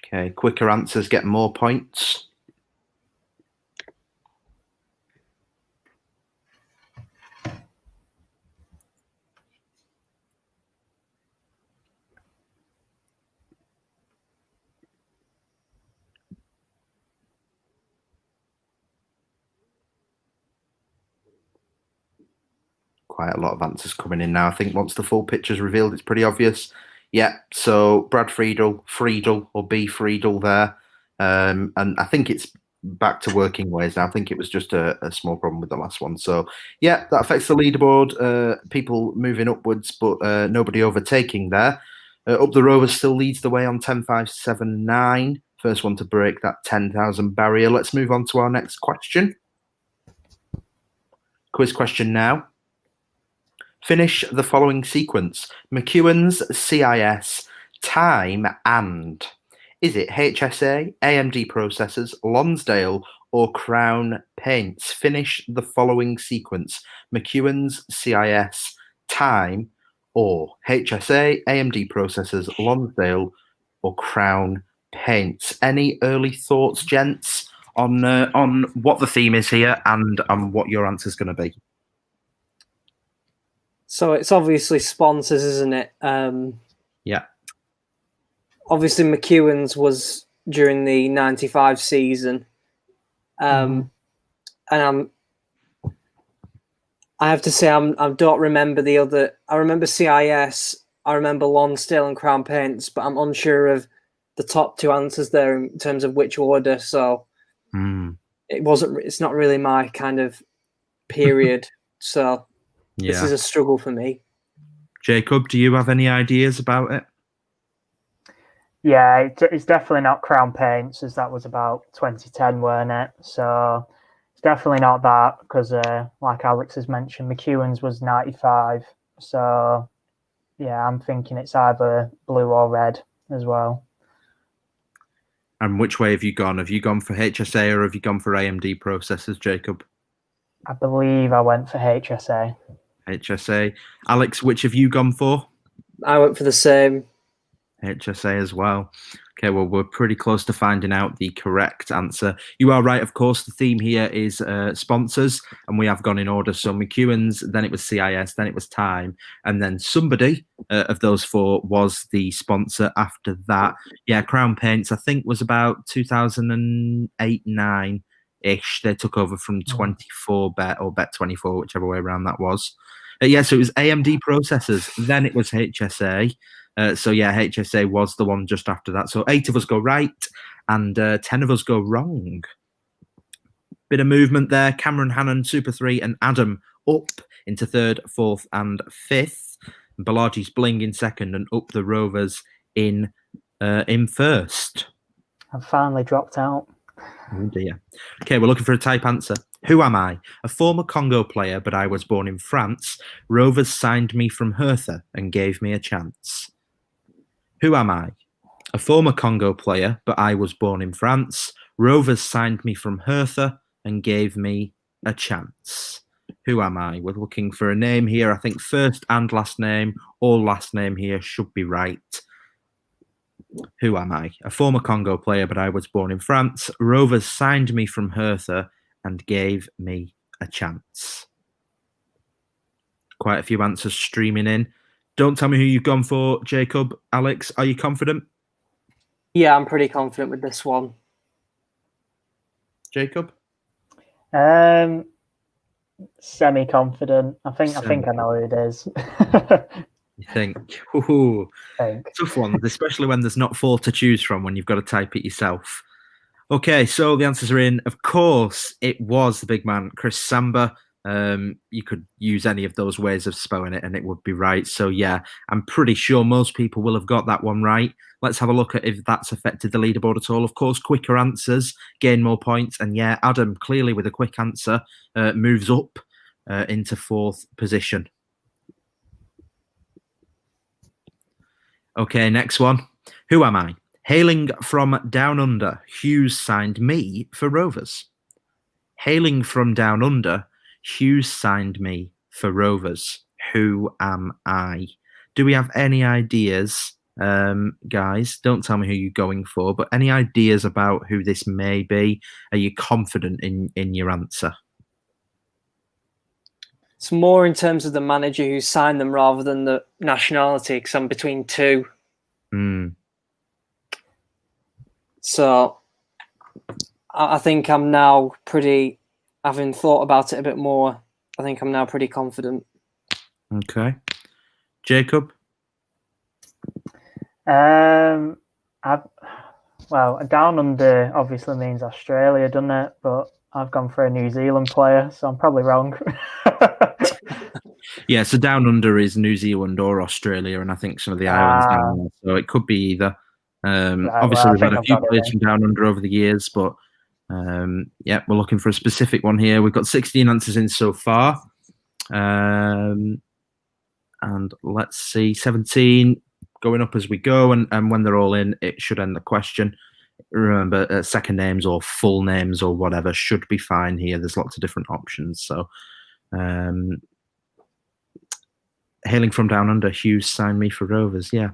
Okay, quicker answers get more points. Quite a lot of answers coming in now. I think once the full picture's revealed, it's pretty obvious. Yeah, so Brad Friedel or B Friedel there. And I think it's back to working ways now. I think it was just a small problem with the last one. So yeah, that affects the leaderboard. People moving upwards, but nobody overtaking there. Up the Rovers still leads the way on 10,579. First one to break that 10,000 barrier. Let's move on to our next question. Quiz question now. Finish the following sequence. McEwen's CIS, time, and. Is it HSA, AMD Processors, Lonsdale, or Crown Paints? Finish the following sequence. McEwen's CIS, time, or HSA, AMD Processors, Lonsdale, or Crown Paints. Any early thoughts, gents, on what the theme is here and what your answer's going to be? So it's obviously sponsors, isn't it? Yeah. Obviously, McEwen's was during the 95 season. And I have to say, I don't remember the other. I remember CIS, I remember Lonsdale and Crown Paints, but I'm unsure of the top 2 answers there in terms of which order. So it's not really my kind of period. So this is a struggle for me. Jacob, do you have any ideas about it? Yeah, it's definitely not Crown Paints, as that was about 2010, weren't it? So it's definitely not that, because like Alex has mentioned, McEwen's was 95. So yeah, I'm thinking it's either blue or red as well. And which way have you gone? Have you gone for HSA or have you gone for AMD Processors, Jacob? I believe I went for HSA. HSA. Alex, which have you gone for? I went for the same. HSA as well. Okay, well, we're pretty close to finding out the correct answer. You are right, of course. The theme here is sponsors, and we have gone in order. So McEwen's, then it was CIS, then it was Time, and then somebody of those 4 was the sponsor after that. Yeah, Crown Paints, I think, was about 2008-9-ish. They took over from 24Bet or Bet24, whichever way around that was. Yeah, so it was AMD Processors, then it was HSA. So yeah, HSA was the one just after that. So 8 of us go right and 10 of us go wrong. Bit of movement there. Cameron, Hannon, Super 3 and Adam up into 3rd, 4th and 5th. Balaji's Bling in second, and up the Rovers in first. I've finally dropped out. Oh dear. Okay, we're looking for a type answer. Who am I? A former Congo player, but I was born in France. Rovers signed me from Hertha and gave me a chance. Who am I? A former Congo player, but I was born in France. Rovers signed me from Hertha and gave me a chance. Who am I? We're looking for a name here. I think first and last name, all last name here should be right. Who am I? A former Congo player, but I was born in France. Rovers signed me from Hertha and gave me a chance. Quite a few answers streaming in. Don't tell me who you've gone for, Jacob. Alex, are you confident? Yeah, I'm pretty confident with this one. Jacob? Semi-confident. I think I know who it is. You think? Ooh, think. tough ones, especially when there's not 4 to choose from when you've got to type it yourself. Okay, so the answers are in. Of course, it was the big man, Chris Samba. You could use any of those ways of spelling it and it would be right. So yeah, I'm pretty sure most people will have got that one right. Let's have a look at if that's affected the leaderboard at all. Of course, quicker answers gain more points. And yeah, Adam, clearly with a quick answer, moves up into 4th position. Okay, next one. Who am I? Hailing from down under, Hughes signed me for Rovers. Hailing from down under, Hughes signed me for Rovers. Who am I? Do we have any ideas, guys? Don't tell me who you're going for, but any ideas about who this may be? Are you confident in your answer? It's more in terms of the manager who signed them rather than the nationality, because I'm between 2. So I think I'm now pretty, having thought about it a bit more, I think I'm now pretty confident. Okay. Jacob? Well, down under obviously means Australia, doesn't it? But I've gone for a New Zealand player, so I'm probably wrong. Yeah, so down under is New Zealand or Australia, and I think some of the islands down there. So it could be either. Obviously, we've had a few players from down under over the years, but yeah, we're looking for a specific one here. We've got 16 answers in so far. And let's see, 17 going up as we go. And when they're all in, it should end the question. Remember, second names or full names or whatever should be fine here. There's lots of different options. So hailing from down under, Hughes signed me for Rovers. Yeah.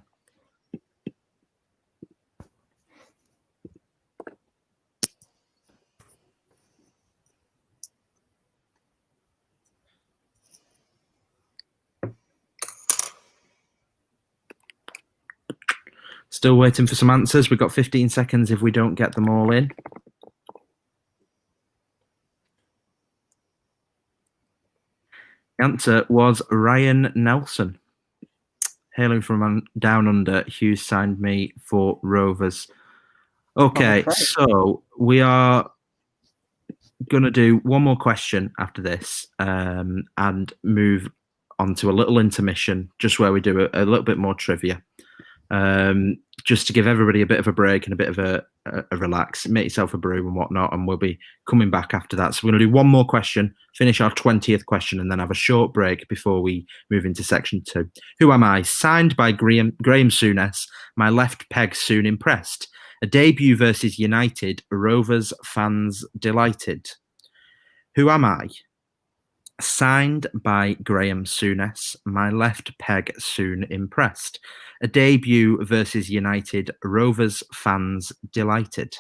Still waiting for some answers. We've got 15 seconds if we don't get them all in. The answer was Ryan Nelson. Hailing from down under, Hughes signed me for Rovers. Okay, so we are going to do one more question after this and move on to a little intermission, just where we do a little bit more trivia. Just to give everybody a bit of a break and a bit of a relax, make yourself a brew and whatnot, and we'll be coming back after that. So we're going to do one more question, finish our 20th question, and then have a short break before we move into section 2. Who am I? Signed by Graham Souness, my left peg soon impressed. A debut versus United, Rovers fans delighted. Who am I? Signed by Graham Souness, my left peg soon impressed. A debut versus United, Rovers fans delighted.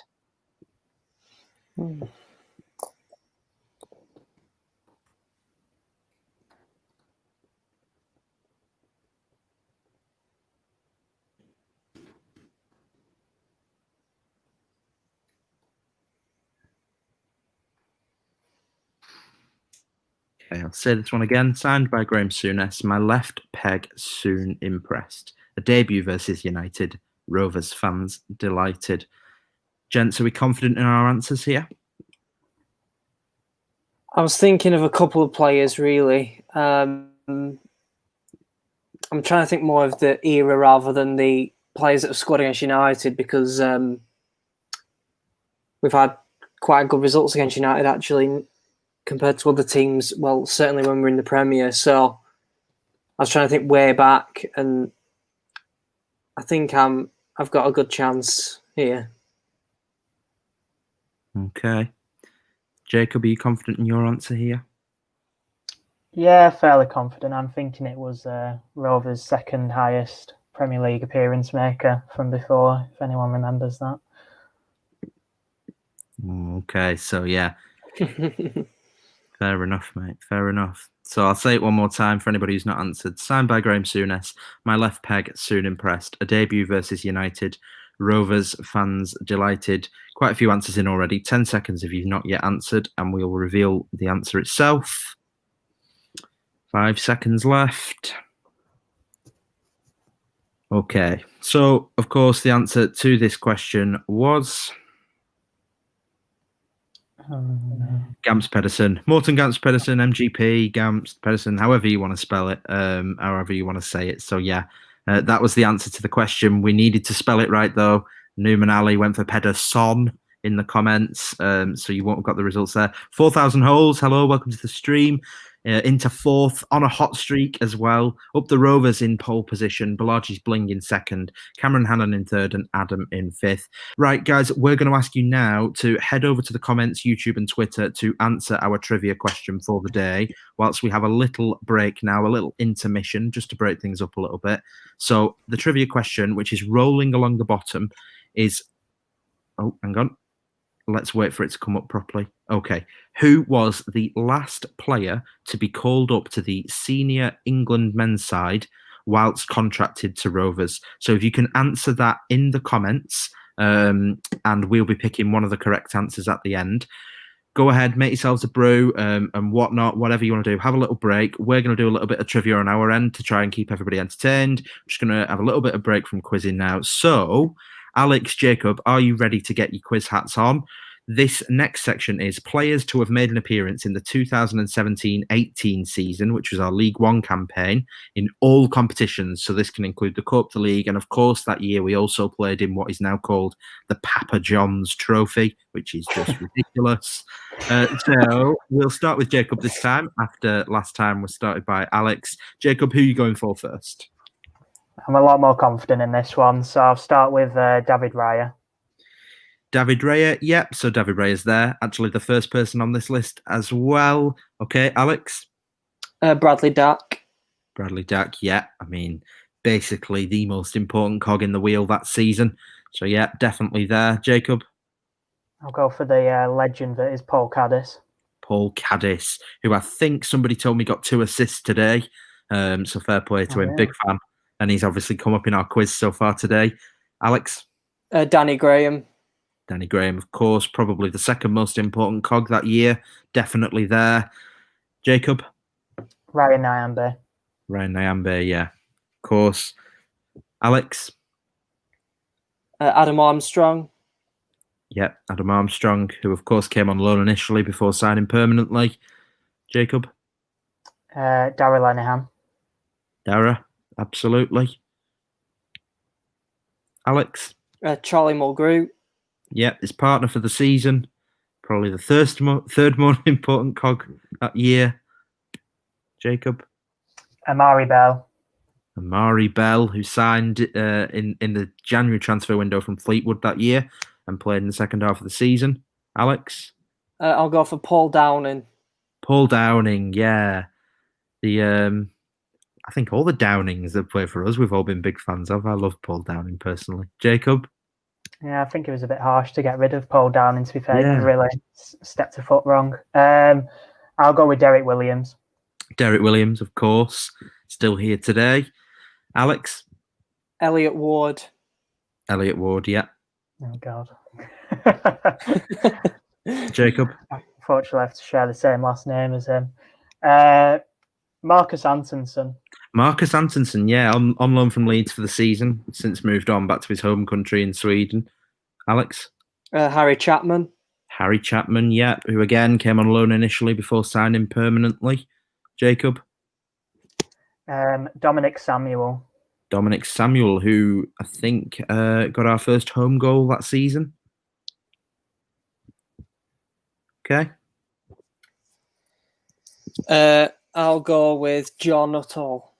Okay, I'll say this one again. Signed by Graham Souness, my left peg soon impressed. A debut versus United, Rovers fans delighted. Gents, are we confident in our answers here? I was thinking of a couple of players, really. I I'm trying to think more of the era rather than the players that have scored against United, because we've had quite good results against United actually compared to other teams. Well, certainly when we're in the Premier. So I was trying to think way back, and I think I've got a good chance here. Okay. Jacob, are you confident in your answer here? Yeah, fairly confident. I'm thinking it was Rovers' second highest Premier League appearance maker from before, if anyone remembers that. Okay, so yeah. Fair enough, mate. Fair enough. So I'll say it one more time for anybody who's not answered. Signed by Graham Souness. My left peg, soon impressed. A debut versus United. Rovers fans delighted. Quite a few answers in already. 10 seconds if you've not yet answered, and we'll reveal the answer itself. 5 seconds left. Okay, so of course the answer to this question was Gamps Pedersen, Morten Gamps Pedersen, MGP, Gamps Pedersen, however you want to spell it, however you want to say it. So yeah, that was the answer to the question. We needed to spell it right though. Newman Ali went for Pedersen in the comments, so you won't have got the results there. 4,000 holes. Hello, welcome to the stream. Into fourth on a hot streak as well. Up the Rovers in pole position. Balaji's Bling in second. Cameron Hannon in third and Adam in fifth. Right, guys, we're going to ask you now to head over to the comments, YouTube and Twitter to answer our trivia question for the day, whilst we have a little break now, a little intermission, just to break things up a little bit. So the trivia question, which is rolling along the bottom, is... Oh, hang on. Let's wait for it to come up properly. Okay. Who was the last player to be called up to the senior England men's side whilst contracted to Rovers? So if you can answer that in the comments, and we'll be picking one of the correct answers at the end. Go ahead, make yourselves a brew and whatnot, whatever you want to do. Have a little break. We're going to do a little bit of trivia on our end to try and keep everybody entertained. I'm just going to have a little bit of break from quizzing now. So, Alex, Jacob, are you ready to get your quiz hats on? This next section is players to have made an appearance in the 2017-18 season, which was our League One campaign, in all competitions. So this can include the Cup, the League, and of course that year we also played in what is now called the Papa John's Trophy, which is just ridiculous. So we'll start with Jacob this time. After last time was started by Alex. Jacob, who are you going for first? I'm a lot more confident in this one, so I'll start with David Raya. David Raya, yep. So David Raya's there. Actually, the first person on this list as well. Okay, Alex? Bradley Dack. Bradley Dack, yeah. I mean, basically the most important cog in the wheel that season. So yeah, definitely there. Jacob? I'll go for the legend that is Paul Caddis. Paul Caddis, who I think somebody told me got 2 assists today. So fair play to him. Yeah. Big fan. And he's obviously come up in our quiz so far today. Alex? Danny Graham. Danny Graham, of course, probably the second most important cog that year. Definitely there. Jacob? Ryan Nyambe. Ryan Nyambe, yeah. Of course. Alex? Adam Armstrong. Yep, Adam Armstrong, who of course came on loan initially before signing permanently. Jacob? Darragh Lenihan. Dara, absolutely. Alex? Charlie Mulgrew. Yep, his partner for the season. Probably the third most important cog that year. Jacob? Amari Bell. Amari Bell, who signed in the January transfer window from Fleetwood that year and played in the second half of the season. Alex? I'll go for Paul Downing. Paul Downing, yeah. I think all the Downings that play for us, we've all been big fans of. I love Paul Downing personally. Jacob? Yeah, I think it was a bit harsh to get rid of Paul Downing, to be fair. Yeah. He really stepped a foot wrong. I'll go with Derek Williams. Derek Williams, of course. Still here today. Alex? Elliot Ward. Elliot Ward, yeah. Oh, God. Jacob? Unfortunately, I have to share the same last name as him. Marcus Antonsen. Marcus Antonsen, yeah, on loan from Leeds for the season, since moved on back to his home country in Sweden. Alex? Harry Chapman. Harry Chapman, yeah, who again came on loan initially before signing permanently. Jacob? Dominic Samuel. Dominic Samuel, who I think got our first home goal that season. Okay. I'll go with Joe Nuttall.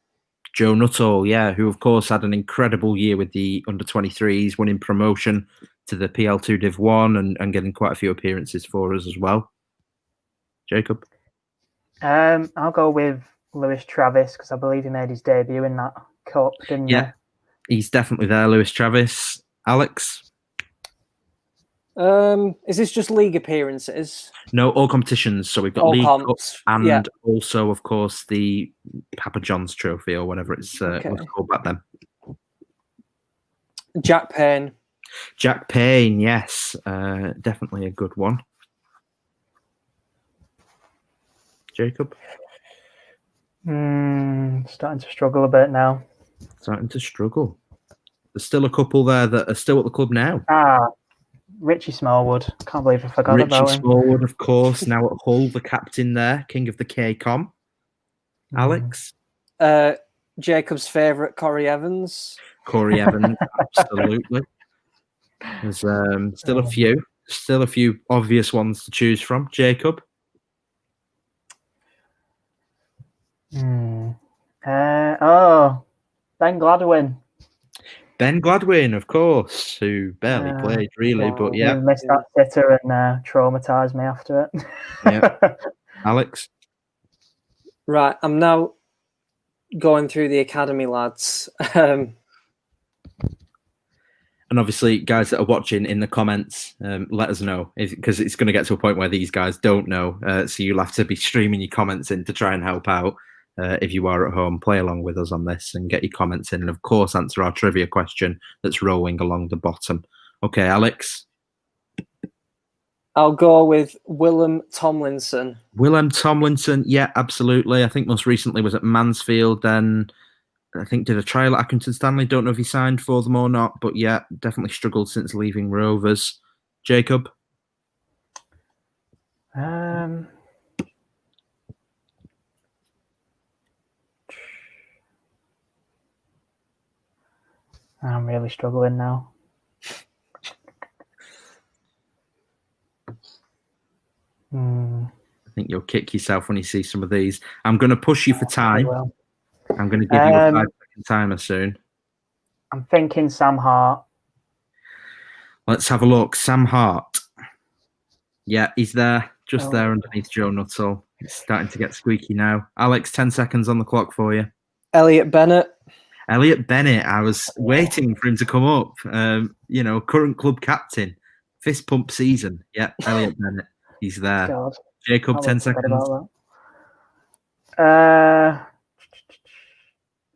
Joe Nuttall, yeah, who of course had an incredible year with the under-23s, winning promotion to the PL2 Div 1 and getting quite a few appearances for us as well. Jacob? I'll go with Lewis Travis because I believe he made his debut in that cup, didn't he? Yeah, he's definitely there, Lewis Travis. Alex? Is this just league appearances? No, all competitions. So we've got All League comps, Cup and also, of course, the Papa John's Trophy or whatever it's was called back then. Jack Payne. Jack Payne, yes, definitely a good one. Jacob? Starting to struggle a bit now. Starting to struggle. There's still a couple there that are still at the club now. Richie Smallwood. Can't believe I forgot about him. Richie Smallwood, of course, now at Hull, the captain there, king of the K-Com. Alex? Jacob's favourite, Corey Evans. Corey Evans, absolutely. There's still a few obvious ones to choose from. Jacob? Ben Gladwin. Ben Gladwin, of course, who barely played, really, but yeah. He missed that sitter and traumatised me after it. Yeah. Alex? Right, I'm now going through the academy lads. And obviously, guys that are watching in the comments, let us know, because it's going to get to a point where these guys don't know. So you'll have to be streaming your comments in to try and help out. If you are at home, play along with us on this and get your comments in. And of course, answer our trivia question that's rolling along the bottom. Okay, Alex? I'll go with Willem Tomlinson. Willem Tomlinson, yeah, absolutely. I think most recently was at Mansfield, then I think did a trial at Accrington Stanley. Don't know if he signed for them or not, but yeah, definitely struggled since leaving Rovers. Jacob? I'm really struggling now. I think you'll kick yourself when you see some of these. I'm going to push you for time. I'm going to give you a 5-second timer soon. I'm thinking Sam Hart. Let's have a look. Sam Hart. Yeah, he's there. Just there underneath Joe Nuttall. It's starting to get squeaky now. Alex, 10 seconds on the clock for you. Elliot Bennett. Elliot Bennett. I was waiting for him to come up. Current club captain. Fist pump season. Yeah, Elliot Bennett. He's there. God. Jacob, 10 seconds.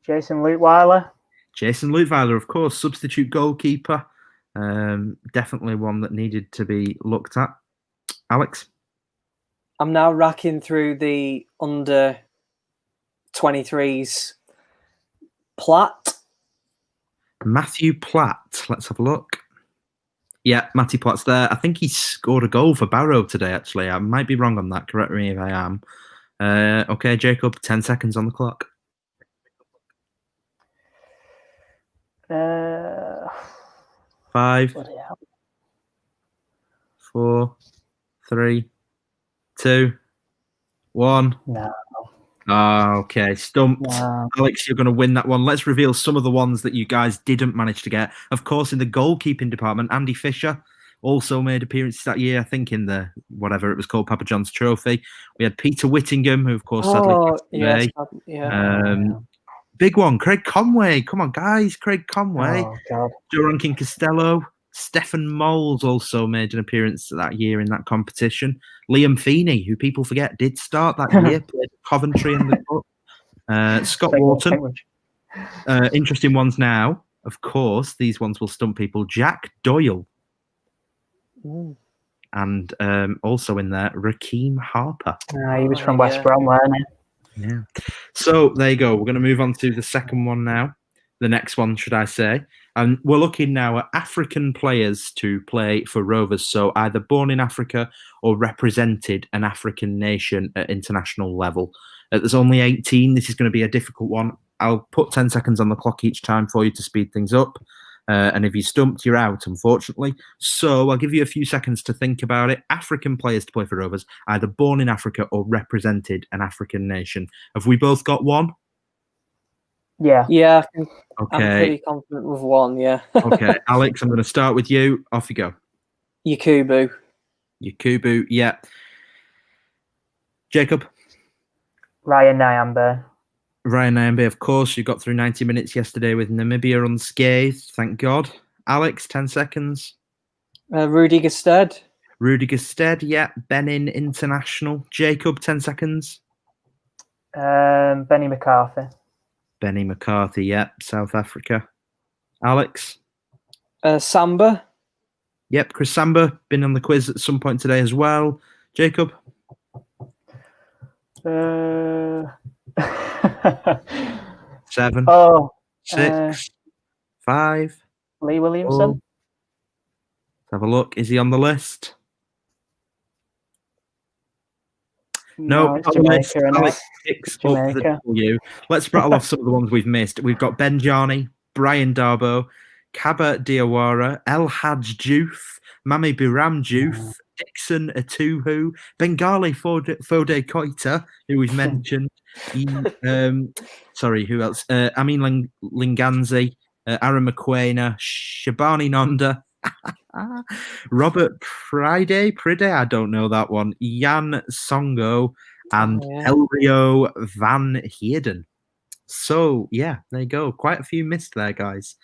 Jason Leutwiler. Jason Leutwiler, of course, substitute goalkeeper. Definitely one that needed to be looked at. Alex? I'm now racking through the under 23s. Platt. Matthew Platt. Let's have a look. Yeah, Matty Platt's there. I think he scored a goal for Barrow today, actually. I might be wrong on that. Correct me if I am. Okay, Jacob, 10 seconds on the clock. 5, 4, 3, 2, 1. No. Okay, stumped. Wow. Alex, you're going to win that one. Let's reveal some of the ones that you guys didn't manage to get. Of course, in the goalkeeping department, Andy Fisher also made appearances that year, I think in the, whatever it was called, Papa John's Trophy. We had Peter Whittingham, who, of course, sadly passed away. Big one, Craig Conway. Come on, guys. Craig Conway. Oh, God. Joe Rankin Costello. Stefan Moles also made an appearance that year in that competition. Liam Feeney, who people forget did start that year, played Coventry in the cup. Scott Wharton. Interesting ones now. Of course, these ones will stump people. Jack Doyle. And also in there, Rakeem Harper. He was from West Brom, wasn't he? Yeah. So there you go. We're going to move on to the second one now. The next one, should I say. And we're looking now at African players to play for Rovers. So either born in Africa or represented an African nation at international level. There's only 18. This is going to be a difficult one. I'll put 10 seconds on the clock each time for you to speed things up. And if you're stumped, you're out, unfortunately. So I'll give you a few seconds to think about it. African players to play for Rovers, either born in Africa or represented an African nation. Have we both got one? Yeah. Yeah, I'm Okay. pretty confident with one, yeah. Okay, Alex, I'm going to start with you. Off you go. Yakubu. Yakubu, yeah. Jacob? Ryan Nyambe. Ryan Nyambe, of course. You got through 90 minutes yesterday with Namibia unscathed, thank God. Alex, 10 seconds. Rudy Gestede. Rudy Gestede, yeah. Benin International. Jacob, 10 seconds. Benny McCarthy. Benny McCarthy, yeah. South Africa. Alex? Samba. Yep, Chris Samba, been on the quiz at some point today as well. Jacob? 7. Oh, 6. 5. Lee Williamson. 4. Let's have a look. Is he on the list? No, it's Jamaica. Alex picks up the W. Let's rattle off some of the ones we've missed. We've got Benjani, Brian Darbo, Kaba Diawara, El Hadj Diouf, Mami Biram Diouf, Dixon Atuhu, Bengali Fode Koita, who we've mentioned. Sorry, who else? Amin Linganzi, Aaron McQuaina, Shabani Nonda, Robert Pride, I don't know that one, Jan Songo, and Elrio Van Heerden. So, yeah, there you go. Quite a few missed there, guys.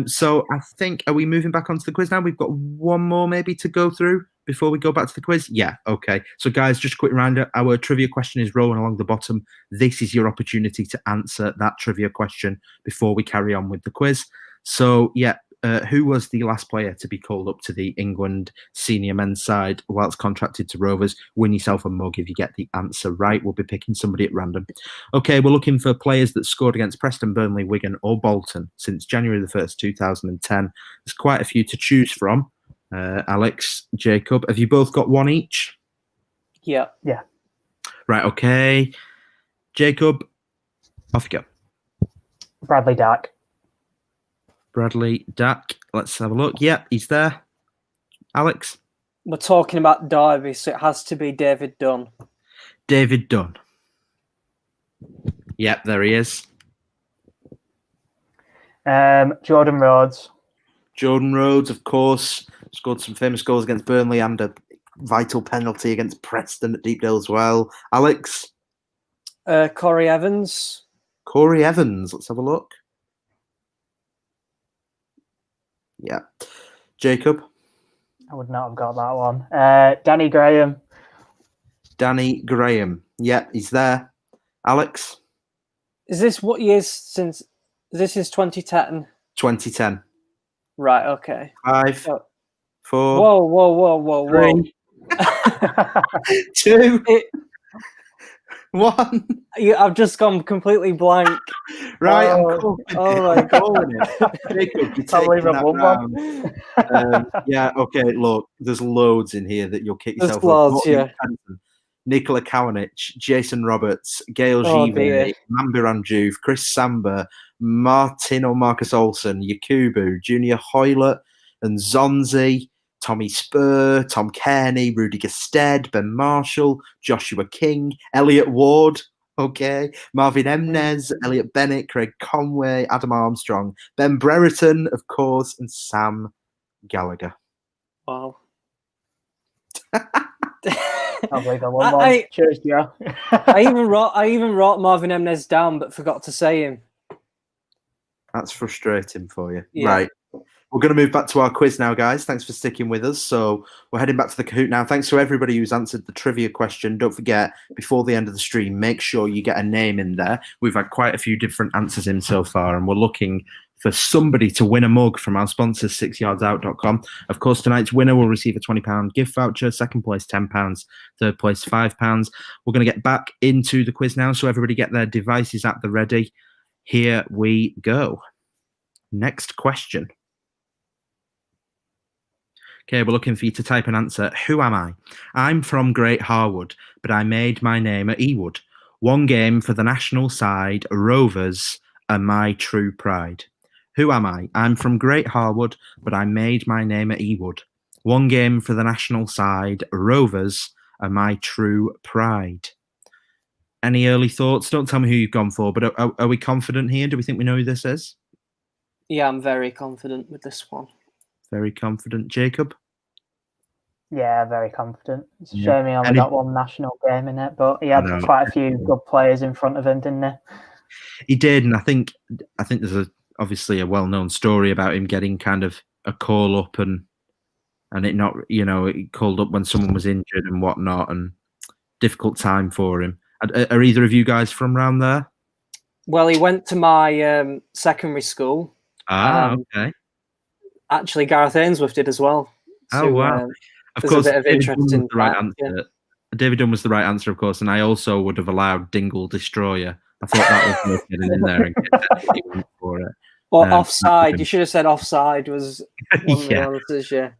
So I think, are we moving back onto the quiz now? We've got one more maybe to go through before we go back to the quiz. Yeah, okay. So guys, just a quick reminder, our trivia question is rolling along the bottom. This is your opportunity to answer that trivia question before we carry on with the quiz. So yeah, who was the last player to be called up to the England senior men's side whilst contracted to Rovers? Win yourself a mug if you get the answer right. We'll be picking somebody at random. Okay, we're looking for players that scored against Preston, Burnley, Wigan or Bolton since January the 1st, 2010. There's quite a few to choose from. Alex, Jacob, have you both got one each? Yeah. Right, okay. Jacob, off you go. Bradley Dack. Bradley Dack. Let's have a look. Yep, he's there. Alex? We're talking about Derby, so it has to be David Dunn. David Dunn. Yep, there he is. Jordan Rhodes. Jordan Rhodes, of course, scored some famous goals against Burnley and a vital penalty against Preston at Deepdale as well. Alex? Corey Evans. Corey Evans. Let's have a look. Yeah. Jacob? I would not have got that one. Danny Graham. Danny Graham. Yeah, he's there. Alex? Is this what years since? This is 2010. 2010. Right, okay. 5, 4. Whoa. 3, 2, 1. I've just gone completely blank. Right, Oh, I'm calling it. oh I'm calling it. Jacob, you're taking that round. Yeah, okay, look, there's loads in here that you'll kick There's yourself loads, up. yeah. Nicola Kawanich, Jason Roberts, Gail Give, Mambiran Juve, Chris Samba, Martin or Marcus Olsen, Yakubu, Junior Hoylett and Zonzi, Tommy Spur, Tom Kearney, Rudy Gestede, Ben Marshall, Joshua King, Elliot Ward, okay, Marvin Emnes, Elliot Bennett, Craig Conway, Adam Armstrong, Ben Brereton, of course, and Sam Gallagher. Wow. I believe I won one. Cheers, Joe. I even wrote Marvin Emnes down, but forgot to say him. That's frustrating for you. Yeah. Right. We're going to move back to our quiz now, guys. Thanks for sticking with us. So we're heading back to the Kahoot now. Thanks to everybody who's answered the trivia question. Don't forget, before the end of the stream, make sure you get a name in there. We've had quite a few different answers in so far, and we're looking for somebody to win a mug from our sponsors, 6yardsout.com. Of course, tonight's winner will receive a £20 gift voucher, second place £10, third place £5. We're going to get back into the quiz now, so everybody get their devices at the ready. Here we go. Next question. Okay, we're looking for you to type an answer. Who am I? I'm from Great Harwood, but I made my name at Ewood. One game for the national side, Rovers are my true pride. Who am I? I'm from Great Harwood, but I made my name at Ewood. One game for the national side, Rovers are my true pride. Any early thoughts? Don't tell me who you've gone for, but are we confident here? Do we think we know who this is? Yeah, I'm very confident with this one. Very confident. Jacob? Yeah, very confident. It's a Yeah. shame he only got one national game in it, but he had quite a few good players in front of him, didn't he? He did, and I think there's obviously a well-known story about him getting kind of a call up and it not, it called up when someone was injured and whatnot, and difficult time for him. Are either of you guys from around there? Well, he went to my secondary school. Okay. Actually, Gareth Ainsworth did as well. So, oh, wow. Of there's course, a bit of David interest Dunn was in the right that, answer. yeah. David Dunn was the right answer, of course, and I also would have allowed Dingle Destroyer. I thought that was worth getting in there and getting for it. Or offside. You should have said offside was one of the Yeah. answers, yeah.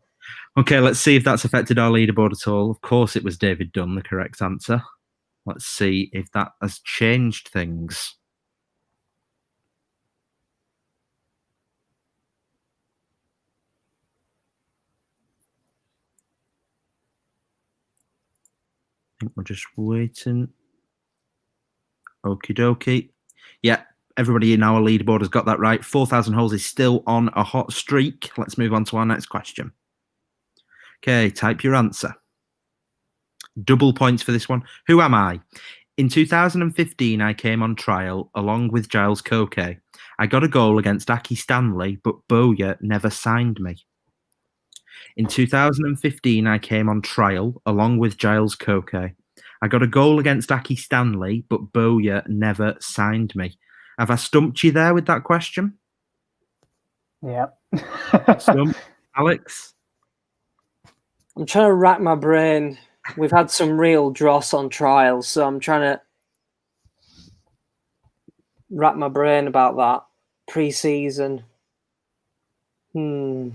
Okay, let's see if that's affected our leaderboard at all. Of course, it was David Dunn, the correct answer. Let's see if that has changed things. I think we're just waiting. Okie dokie. Yeah, everybody in our leaderboard has got that right. 4,000 Holes is still on a hot streak. Let's move on to our next question. Okay, type your answer. Double points for this one. Who am I? In 2015, I came on trial along with Giles Koke. I got a goal against Aki Stanley, but Bowyer never signed me. In 2015, I came on trial along with Giles Koke. I got a goal against Aki Stanley, but Bowyer never signed me. Have I stumped you there with that question? Yeah. Stump, Alex? I'm trying to rack my brain. We've had some real dross on trials, so I'm trying to rack my brain about that. Pre-season. It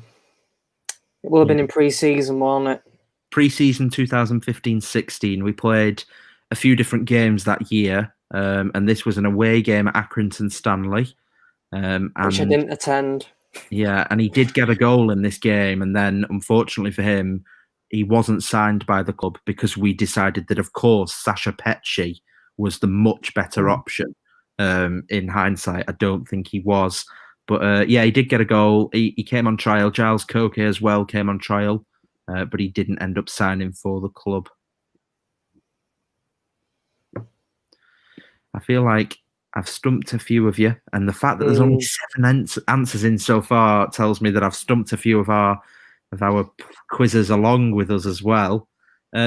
will have been in pre-season, won't it? Pre-season 2015-16. We played a few different games that year, and this was an away game at Accrington Stanley. Which I didn't attend. Yeah, and he did get a goal in this game, and then, unfortunately for him, he wasn't signed by the club because we decided that, of course, Sasha Petchy was the much better option. In hindsight, I don't think he was. But yeah, he did get a goal. He came on trial. Giles Koke as well came on trial, but he didn't end up signing for the club. I feel like I've stumped a few of you, and the fact that there's only 7 answers in so far tells me that I've stumped a few of our quizzes along with us as well.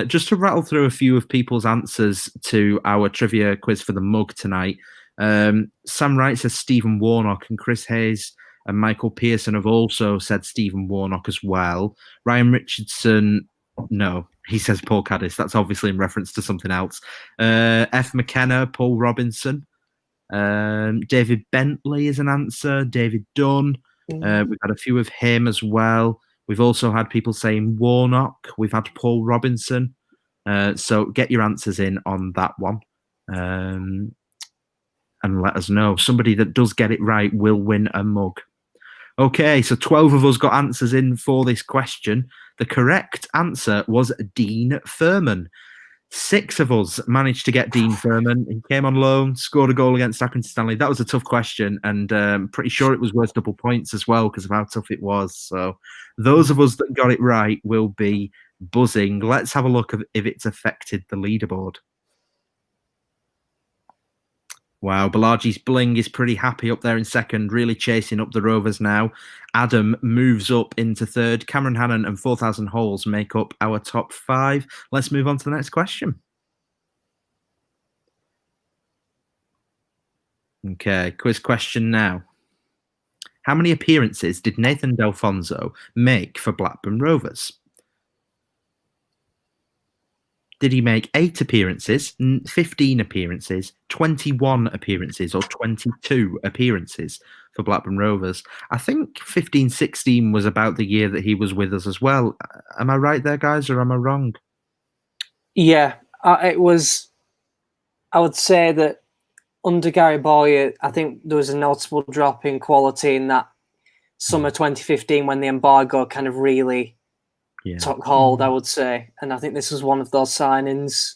Just to rattle through a few of people's answers to our trivia quiz for the mug tonight. Sam Wright says Stephen Warnock, and Chris Hayes and Michael Pearson have also said Stephen Warnock as well. Ryan Richardson, no, he says Paul Caddis. That's obviously in reference to something else. F. McKenna, Paul Robinson. David Bentley is an answer. David Dunn. We've had a few of him as well. We've also had people saying Warnock. We've had Paul Robinson. So get your answers in on that one. And let us know. Somebody that does get it right will win a mug. Okay, so 12 of us got answers in for this question. The correct answer was Dean Furman. 6 of us managed to get Dean Furman. He came on loan, scored a goal against Accrington Stanley. That was a tough question, and pretty sure it was worth double points as well because of how tough it was. So those of us that got it right will be buzzing. Let's have a look if it's affected the leaderboard. Wow, Balaji's Bling is pretty happy up there in second, really chasing up the Rovers now. Adam moves up into third. Cameron Hannon and 4,000 Holes make up our top 5. Let's move on to the next question. Okay, quiz question now. How many appearances did Nathan Delfonso make for Blackburn Rovers? Did he make 8 appearances, 15 appearances, 21 appearances, or 22 appearances for Blackburn Rovers? I think 15-16 was about the year that he was with us as well. Am I right there, guys, or am I wrong? Yeah, it was I would say that under Gary Bowyer, I think there was a noticeable drop in quality in that summer 2015 when the embargo kind of really took hold, I would say. And I think this was one of those signings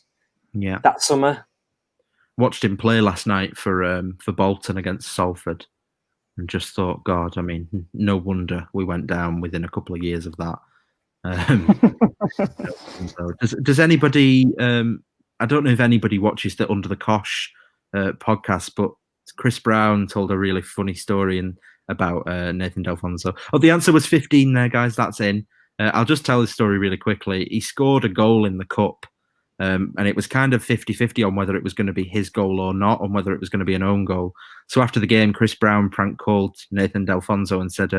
that summer. Watched him play last night for Bolton against Salford and just thought, God, I mean, no wonder we went down within a couple of years of that. Does anybody, I don't know if anybody watches the Under the Cosh podcast, but Chris Brown told a really funny story about Nathan Delfonso. Oh, the answer was 15 there, guys. That's in. I'll just tell his story really quickly. He scored a goal in the Cup, and it was kind of 50-50 on whether it was going to be his goal or not, on whether it was going to be an own goal. So after the game, Chris Brown prank called Nathan Delfonso and said,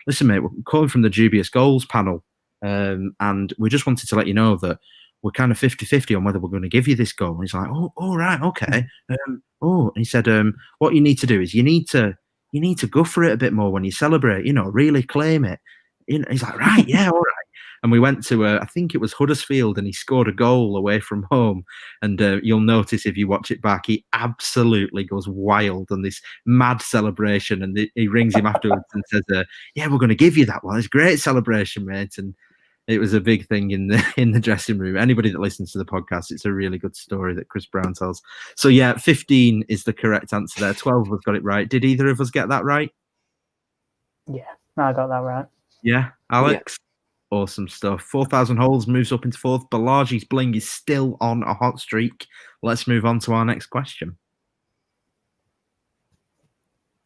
listen, mate, we're calling from the dubious goals panel, and we just wanted to let you know that we're kind of 50-50 on whether we're going to give you this goal. And he's like, oh, all right, okay. And he said, what you need to do is you need to go for it a bit more when you celebrate, really claim it. He's like, right, yeah, all right. And we went to, I think it was Huddersfield, and he scored a goal away from home. And you'll notice if you watch it back, he absolutely goes wild on this mad celebration. And he rings him afterwards and says, yeah, we're going to give you that one. It's a great celebration, mate. And it was a big thing in the dressing room. Anybody that listens to the podcast, it's a really good story that Chris Brown tells. So, yeah, 15 is the correct answer there. 12 of us got it right. Did either of us get that right? Yeah, I got that right. Yeah, Alex? Yeah. Awesome stuff. 4,000 holes moves up into fourth. Balaji's bling is still on a hot streak. Let's move on to our next question.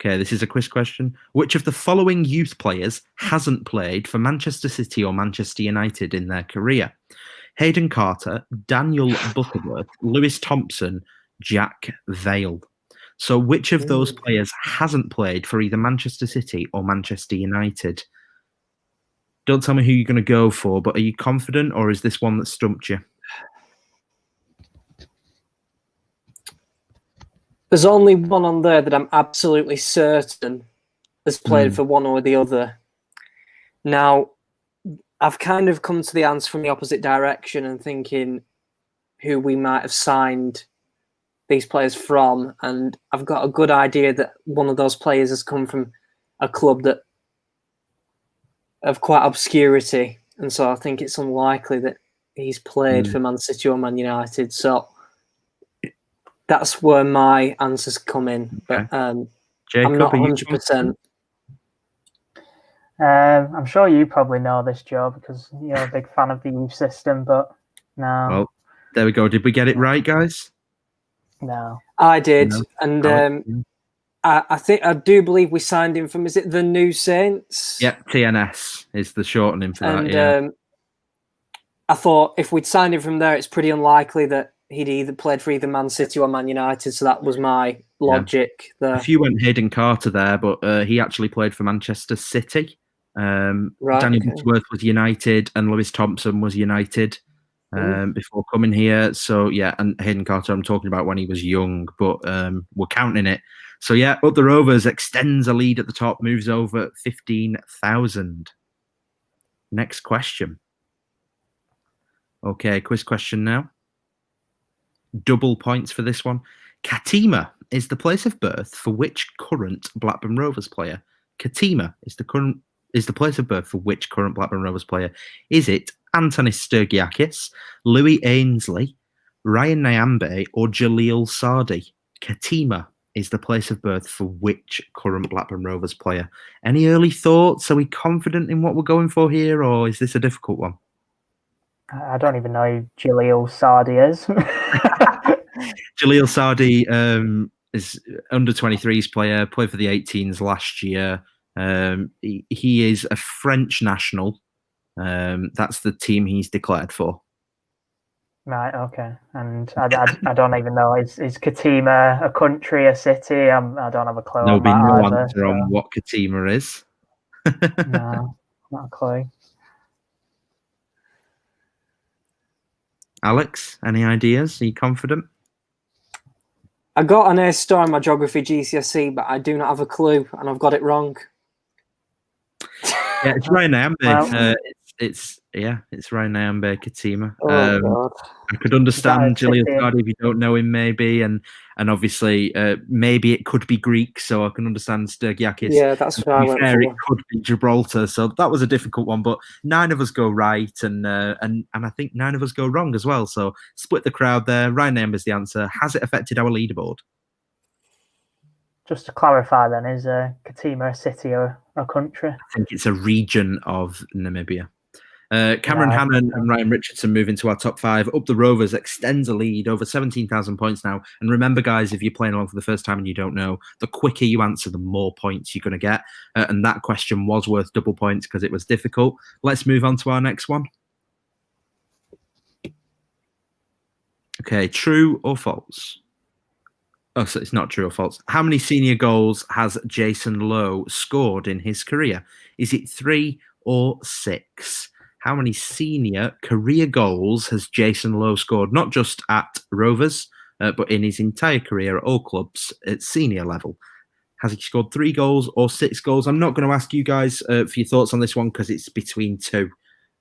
Okay, this is a quiz question. Which of the following youth players hasn't played for Manchester City or Manchester United in their career? Hayden Carter, Daniel Butterworth, Lewis Thompson, Jack Vale. So which of those players hasn't played for either Manchester City or Manchester United? Don't tell me who you're going to go for, but are you confident, or is this one that stumped you? There's only one on there that I'm absolutely certain has played for one or the other. Now, I've kind of come to the answer from the opposite direction and thinking who we might have signed these players from, and I've got a good idea that one of those players has come from a club that of quite obscurity, and so I think it's unlikely that he's played for Man City or Man United. So that's where my answers come in. But Jacob, I'm not 100%. I'm sure you probably know this, Joe, because you're a big fan of the youth system, but no. Well, there we go. Did we get it right, guys? No. I did. No. And I do believe we signed him from, is it the New Saints? Yep, TNS is the shortening for that. Yeah. I thought if we'd signed him from there, it's pretty unlikely that he'd either played for either Man City or Man United. So that was my logic there. If you went Hayden Carter there, but he actually played for Manchester City. Daniel Butterworth was United, and Lewis Thompson was United before coming here. So yeah, and Hayden Carter, I'm talking about when he was young, but we're counting it. So yeah, but the Rovers extends a lead at the top, moves over 15,000. Next question. Okay, quiz question now. Double points for this one. Katima is the place of birth for which current Blackburn Rovers player? Katima is the place of birth for which current Blackburn Rovers player? Is it Antonis Sturgiakis, Louis Ainsley, Ryan Nyambe, or Jaleel Sardi? Katima is the place of birth for which current Blackburn Rovers player? Any early thoughts? Are we confident in what we're going for here, or is this a difficult one? I don't even know who Jaleel Sardi is. Jaleel Sardi is under 23s player, played for the 18s last year. He is a French national. That's the team he's declared for. Right, okay. And I don't even know. Is Katima a country, a city? I don't have a clue. There'll be no answer on what Katima is. No, not a clue. Alex, any ideas? Are you confident? I got an A star in my geography GCSE, but I do not have a clue, and I've got it wrong. Yeah, it's Ryan Nyambe. it's Ryan Nyambe Katima. Oh God. I could understand Julius Scythian? Vardy if you don't know him, maybe, and obviously maybe it could be Greek, so I can understand Sturgiakis. Yeah, that's what I To be went fair, it for. could be Gibraltar, so that was a difficult one. But 9 of us go right, and I think 9 of us go wrong as well. So split the crowd there. Ryan Nyambe is the answer. Has it affected our leaderboard? Just to clarify, then, is Katima a city or a country? I think it's a region of Namibia. Cameron Right. Hannon and Ryan Richardson move into our top 5. Up the Rovers extends a lead over 17,000 points now. And remember, guys, if you're playing along for the first time and you don't know, the quicker you answer, the more points you're going to get. And that question was worth double points because it was difficult. Let's move on to our next one. Okay, true or false? Oh, so it's not true or false. How many senior goals has Jason Lowe scored in his career? Is it 3 or 6? How many senior career goals has Jason Lowe scored? Not just at Rovers, but in his entire career at all clubs at senior level. Has he scored 3 goals or 6 goals? I'm not going to ask you guys for your thoughts on this one because it's between 2.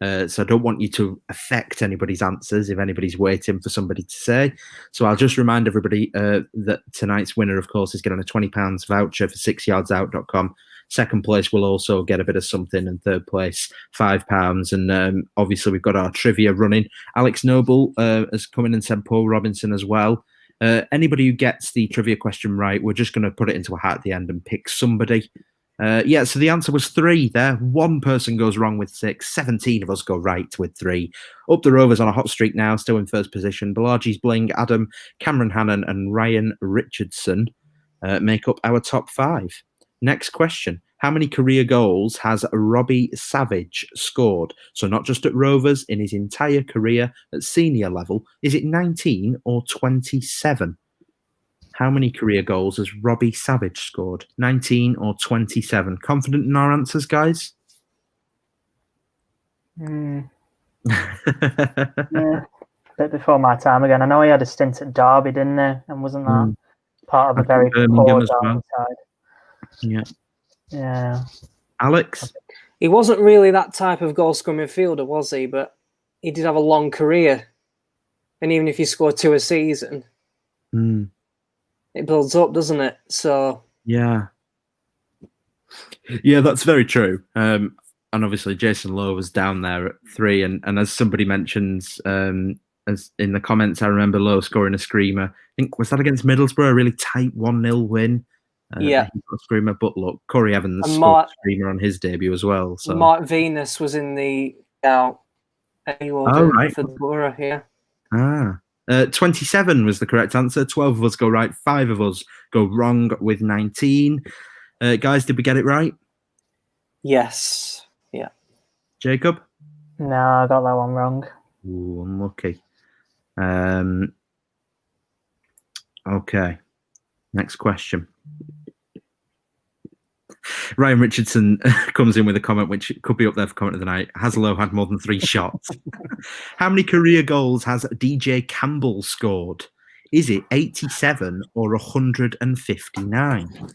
So I don't want you to affect anybody's answers if anybody's waiting for somebody to say. So I'll just remind everybody that tonight's winner, of course, is getting a £20 voucher for 6yardsout.com. Second place will also get a bit of something, and third place £5. And obviously we've got our trivia running. Alex Noble has come in and said Paul Robinson as well. Anybody who gets the trivia question right, we're just going to put it into a hat at the end and pick somebody. So the answer was 3 there. 1 person goes wrong with 6. 17 of us go right with 3. Up the Rovers on a hot streak now, still in first position. Balaji's Bling, Adam, Cameron Hannon and Ryan Richardson make up our top 5. Next question. How many career goals has Robbie Savage scored? So not just at Rovers, in his entire career at senior level. Is it 19 or 27? How many career goals has Robbie Savage scored? 19 or 27? Confident in our answers, guys? Yeah, a bit before my time again. I know he had a stint at Derby, didn't he? And wasn't that part of a very Birmingham poor as Derby well. side? Yeah. Alex? He wasn't really that type of goal-scoring midfielder, was he? But he did have a long career. And even if you score 2 a season, it builds up, doesn't it? So Yeah, that's very true. And obviously Jason Lowe was down there at 3. And as somebody mentions as in the comments, I remember Lowe scoring a screamer. I think, was that against Middlesbrough? A really tight 1-0 win. Yeah. He got a screamer. But look, Corey Evans And scored a screamer on his debut as well. So Mark Venus was in the out right. for the Borough, yeah. 27 was the correct answer. 12 of us go right. 5 of us go wrong with 19. Guys, did we get it right? Yes. Yeah. Jacob? No, I got that one wrong. Ooh, unlucky. Okay. Next question. Ryan Richardson comes in with a comment which could be up there for comment of the night. Has Lowe had more than 3 shots? How many career goals has DJ Campbell scored? Is it 87 or 159?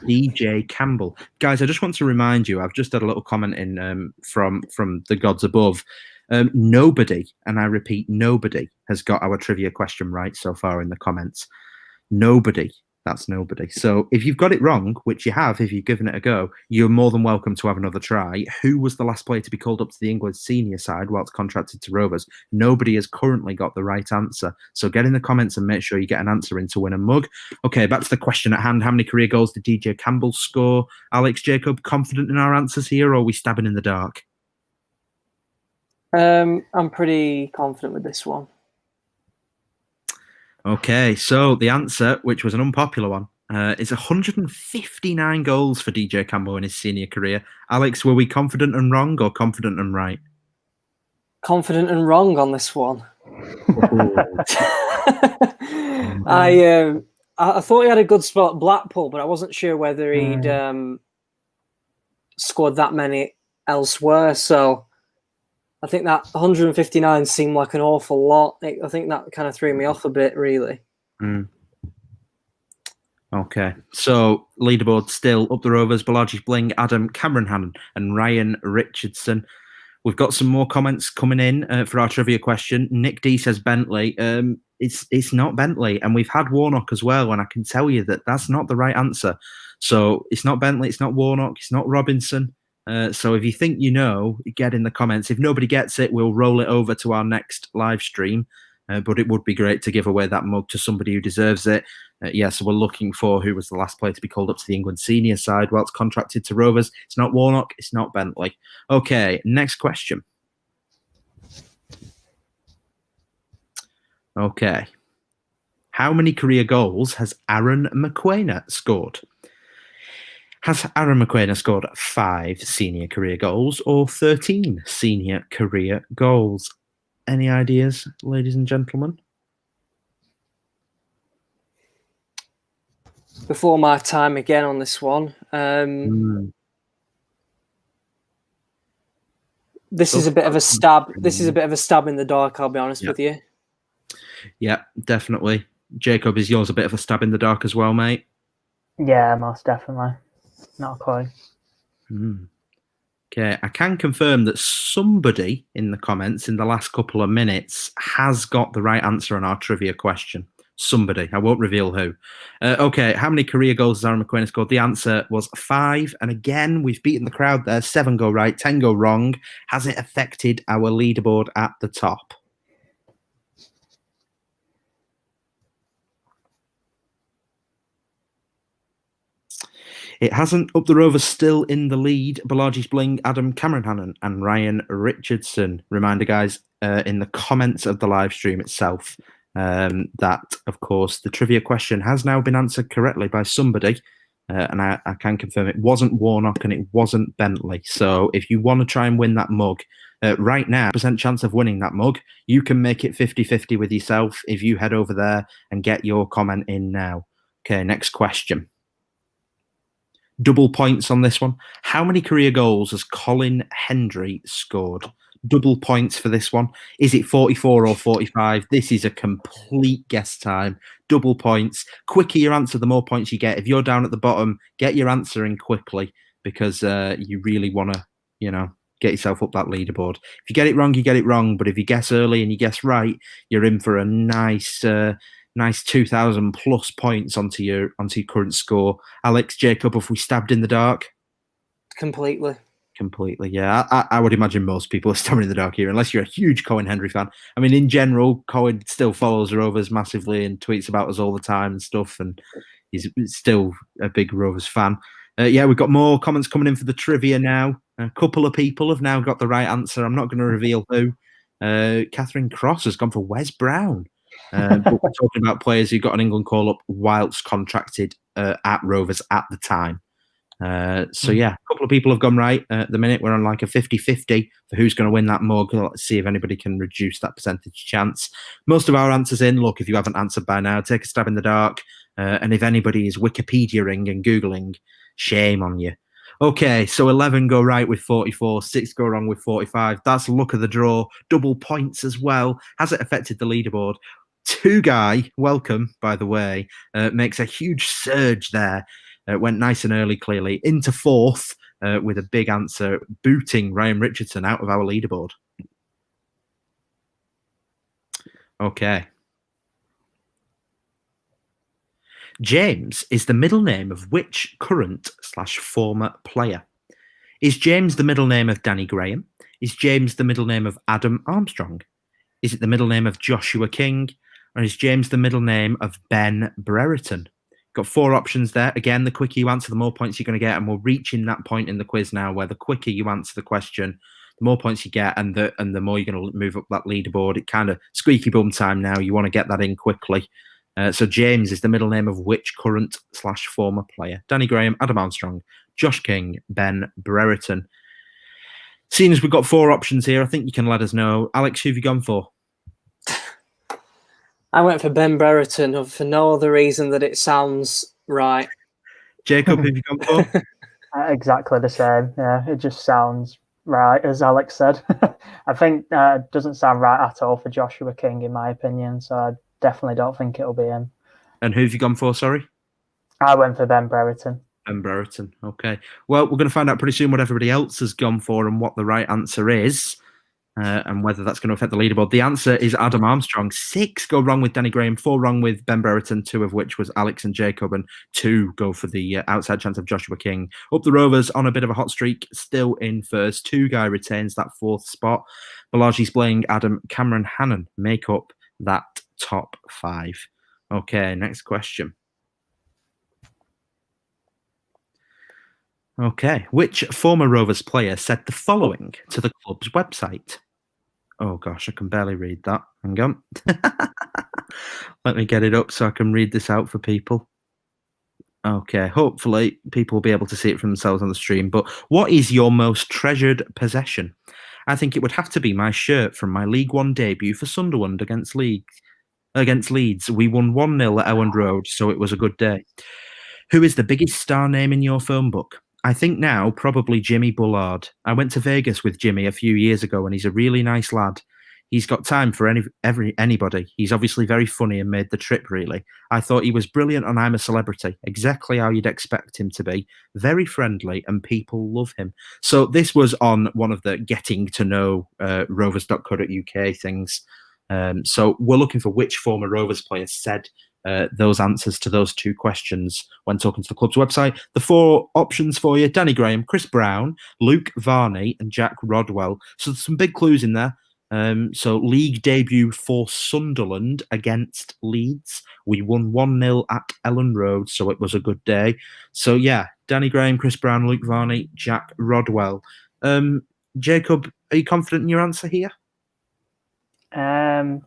DJ Campbell. Guys, I just want to remind you, I've just had a little comment in from the gods above. Nobody, and I repeat, nobody has got our trivia question right so far in the comments. Nobody. That's nobody. So if you've got it wrong, which you have, if you've given it a go, you're more than welcome to have another try. Who was the last player to be called up to the England senior side whilst contracted to Rovers? Nobody has currently got the right answer. So get in the comments and make sure you get an answer in to win a mug. Okay, back to the question at hand. How many career goals did DJ Campbell score? Alex, Jacob, confident in our answers here, or are we stabbing in the dark? I'm pretty confident with this one. Okay, so the answer, which was an unpopular one, is 159 goals for DJ Campbell in his senior career. Alex, were we confident and wrong or confident and right? Confident and wrong on this one. I thought he had a good spell at Blackpool, but I wasn't sure whether he'd scored that many elsewhere. So I think that 159 seemed like an awful lot. I think that kind of threw me off a bit, really. Okay, so leaderboard still up the Rovers, Balaji Bling, Adam, Cameron Hannon and Ryan Richardson. We've got some more comments coming in for our trivia question. Nick D says Bentley. It's not Bentley, and we've had Warnock as well, and I can tell you that that's not the right answer. So it's not Bentley, it's not Warnock, it's not Robinson. So if you think you know, get in the comments. If nobody gets it, we'll roll it over to our next live stream. But it would be great to give away that mug to somebody who deserves it. So we're looking for who was the last player to be called up to the England senior side whilst contracted to Rovers. It's not Warnock, it's not Bentley. Okay, next question. Okay. How many career goals has Aaron McQuainer scored? Has Aaron McQuainer scored 5 senior career goals or 13 senior career goals? Any ideas, ladies and gentlemen? Before my time again on this one. This is a bit of a stab. This is a bit of a stab in the dark, I'll be honest with you. Yeah, definitely. Jacob, is yours a bit of a stab in the dark as well, mate? Yeah, most definitely. Not a clue. Okay, I can confirm that somebody in the comments in the last couple of minutes has got the right answer on our trivia question. Somebody. I won't reveal who. Okay, how many career goals has Aaron McQuainer scored? The answer was 5. And again, we've beaten the crowd there. 7 go right, 10 go wrong. Has it affected our leaderboard at the top? It hasn't. Up the Rovers still in the lead. Balaji Bling, Adam Cameron and Ryan Richardson. Reminder, guys, in the comments of the live stream itself, that, of course, the trivia question has now been answered correctly by somebody. And I can confirm it wasn't Warnock and it wasn't Bentley. So if you want to try and win that mug, right now, % chance of winning that mug, you can make it 50-50 with yourself if you head over there and get your comment in now. Okay, next question. Double points on this one. How many career goals has Colin Hendry scored? Double points for this one. Is it 44 or 45? This is a complete guess time. Double points. Quicker your answer, the more points you get. If you're down at the bottom, get your answer in quickly because you really want to, get yourself up that leaderboard. If you get it wrong, you get it wrong. But if you guess early and you guess right, you're in for a nice 2,000 plus points onto your current score. Alex, Jacob, have we stabbed in the dark? Completely, yeah. I would imagine most people are stabbing in the dark here, unless you're a huge Colin Hendry fan. I mean, in general, Colin still follows Rovers massively and tweets about us all the time and stuff, and he's still a big Rovers fan. We've got more comments coming in for the trivia now. A couple of people have now got the right answer. I'm not going to reveal who. Catherine Cross has gone for Wes Brown. But we're talking about players who got an England call-up whilst contracted at Rovers at the time. A couple of people have gone right. At the minute, we're on like a 50-50 for who's going to win that mug. Let's see if anybody can reduce that percentage chance. Most of our answers in. Look, if you haven't answered by now, take a stab in the dark. And if anybody is Wikipediaing and Googling, shame on you. Okay, so 11 go right with 44, 6 go wrong with 45. That's luck of the draw. Double points as well. Has it affected the leaderboard? Two Guy, welcome, by the way, makes a huge surge there. Went nice and early, clearly, into 4th with a big answer, booting Ryan Richardson out of our leaderboard. Okay. James is the middle name of which current/former player? Is James the middle name of Danny Graham? Is James the middle name of Adam Armstrong? Is it the middle name of Joshua King? Or is James the middle name of Ben Brereton? Got 4 options there. Again, the quicker you answer, the more points you're going to get. And we're reaching that point in the quiz now where the quicker you answer the question, the more points you get and the more you're going to move up that leaderboard. It kind of squeaky bum time now. You want to get that in quickly. So James is the middle name of which current/former player? Danny Graham, Adam Armstrong, Josh King, Ben Brereton. Seeing as we've got 4 options here, I think you can let us know. Alex, who have you gone for? I went for Ben Brereton for no other reason that it sounds right. Jacob, who have you gone for? Exactly the same. Yeah, it just sounds right, as Alex said. I think it doesn't sound right at all for Joshua King, in my opinion. So I definitely don't think it'll be him. And who have you gone for, sorry? I went for Ben Brereton. Ben Brereton. Okay. Well, we're going to find out pretty soon what everybody else has gone for and what the right answer is, and whether that's going to affect the leaderboard. The answer is Adam Armstrong. 6 go wrong with Danny Graham, 4 wrong with Ben Brereton, 2 of which was Alex and Jacob, and 2 go for the outside chance of Joshua King. Up the Rovers on a bit of a hot streak, still in first. 2 guy retains that 4th spot. Balaji's Bling, Adam, Cameron Hannon make up that top 5. Okay, next question. Okay, which former Rovers player said the following to the club's website? Oh gosh, I can barely read that. Hang on. Let me get it up so I can read this out for people. Okay, hopefully people will be able to see it for themselves on the stream. But what is your most treasured possession? I think it would have to be my shirt from my League One debut for Sunderland against Leeds. We won 1-0 at Elland Road, so it was a good day. Who is the biggest star name in your phone book? I think now probably Jimmy Bullard. I went to Vegas with Jimmy a few years ago, and he's a really nice lad. He's got time for anybody. He's obviously very funny and made the trip, really. I thought he was brilliant on I'm a Celebrity, exactly how you'd expect him to be. Very friendly, and people love him. So this was on one of the getting to know rovers.co.uk things. So we're looking for which former Rovers player said those answers to those 2 questions when talking to the club's website. The 4 options for you: Danny Graham, Chris Brown, Luke Varney, and Jack Rodwell. So there's some big clues in there. So league debut for Sunderland against Leeds. We won 1-0 at Elland Road, so it was a good day. So yeah, Danny Graham, Chris Brown, Luke Varney, Jack Rodwell. Jacob, are you confident in your answer here?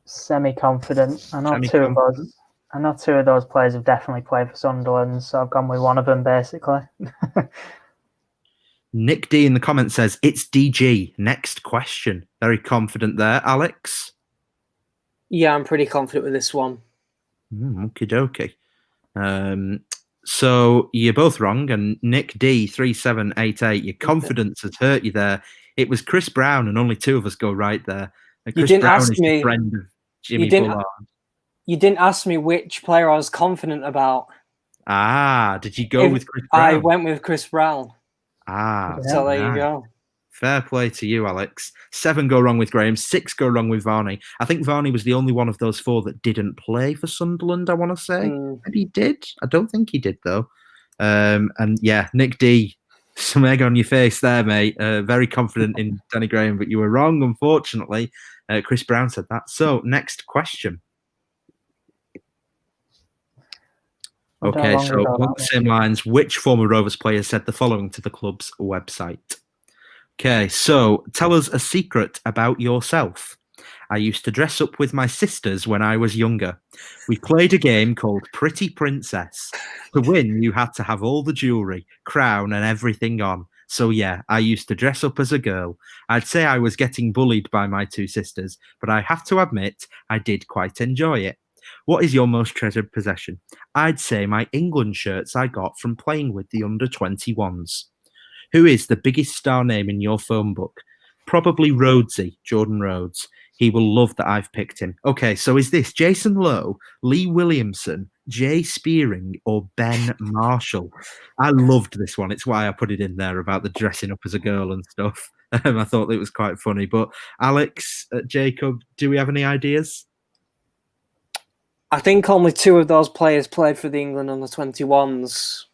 Semi-confident. I know 2 of those players have definitely played for Sunderland, so I've gone with one of them basically. Nick D in the comments says it's DG. Next question. Very confident there, Alex. Yeah, I'm pretty confident with this one. Okie dokie. So you're both wrong, and Nick D 3788. Your confidence has hurt you there. It was Chris Brown, and only 2 of us go right there. And Chris Brown is the friend of Jimmy Bullard. You didn't ask me which player I was confident about. Did you go with Chris Brown? I went with Chris Brown. So there you go. Fair play to you, Alex. 7 go wrong with Graham, 6 go wrong with Varney. I think Varney was the only one of those 4 that didn't play for Sunderland, I want to say. Maybe he did. I don't think he did, though. And yeah, Nick D, some egg on your face there, mate. Very confident in Danny Graham, but you were wrong, unfortunately. Chris Brown said that. So, next question. Okay, so along the same lines, which former Rovers player said the following to the club's website? Okay, so tell us a secret about yourself. I used to dress up with my sisters when I was younger. We played a game called Pretty Princess. To win, you had to have all the jewellery, crown and everything on. So yeah, I used to dress up as a girl. I'd say I was getting bullied by my 2 sisters, but I have to admit, I did quite enjoy it. What is your most treasured possession? I'd say my England shirts I got from playing with the under-21s. Who is the biggest star name in your phone book? Probably Rhodesy, Jordan Rhodes. He will love that I've picked him. Okay, so is this Jason Lowe, Lee Williamson, Jay Spearing, or Ben Marshall? I loved this one. It's why I put it in there about the dressing up as a girl and stuff. I thought it was quite funny. But Alex, Jacob, do we have any ideas? I think only 2 of those players played for the England under-21s.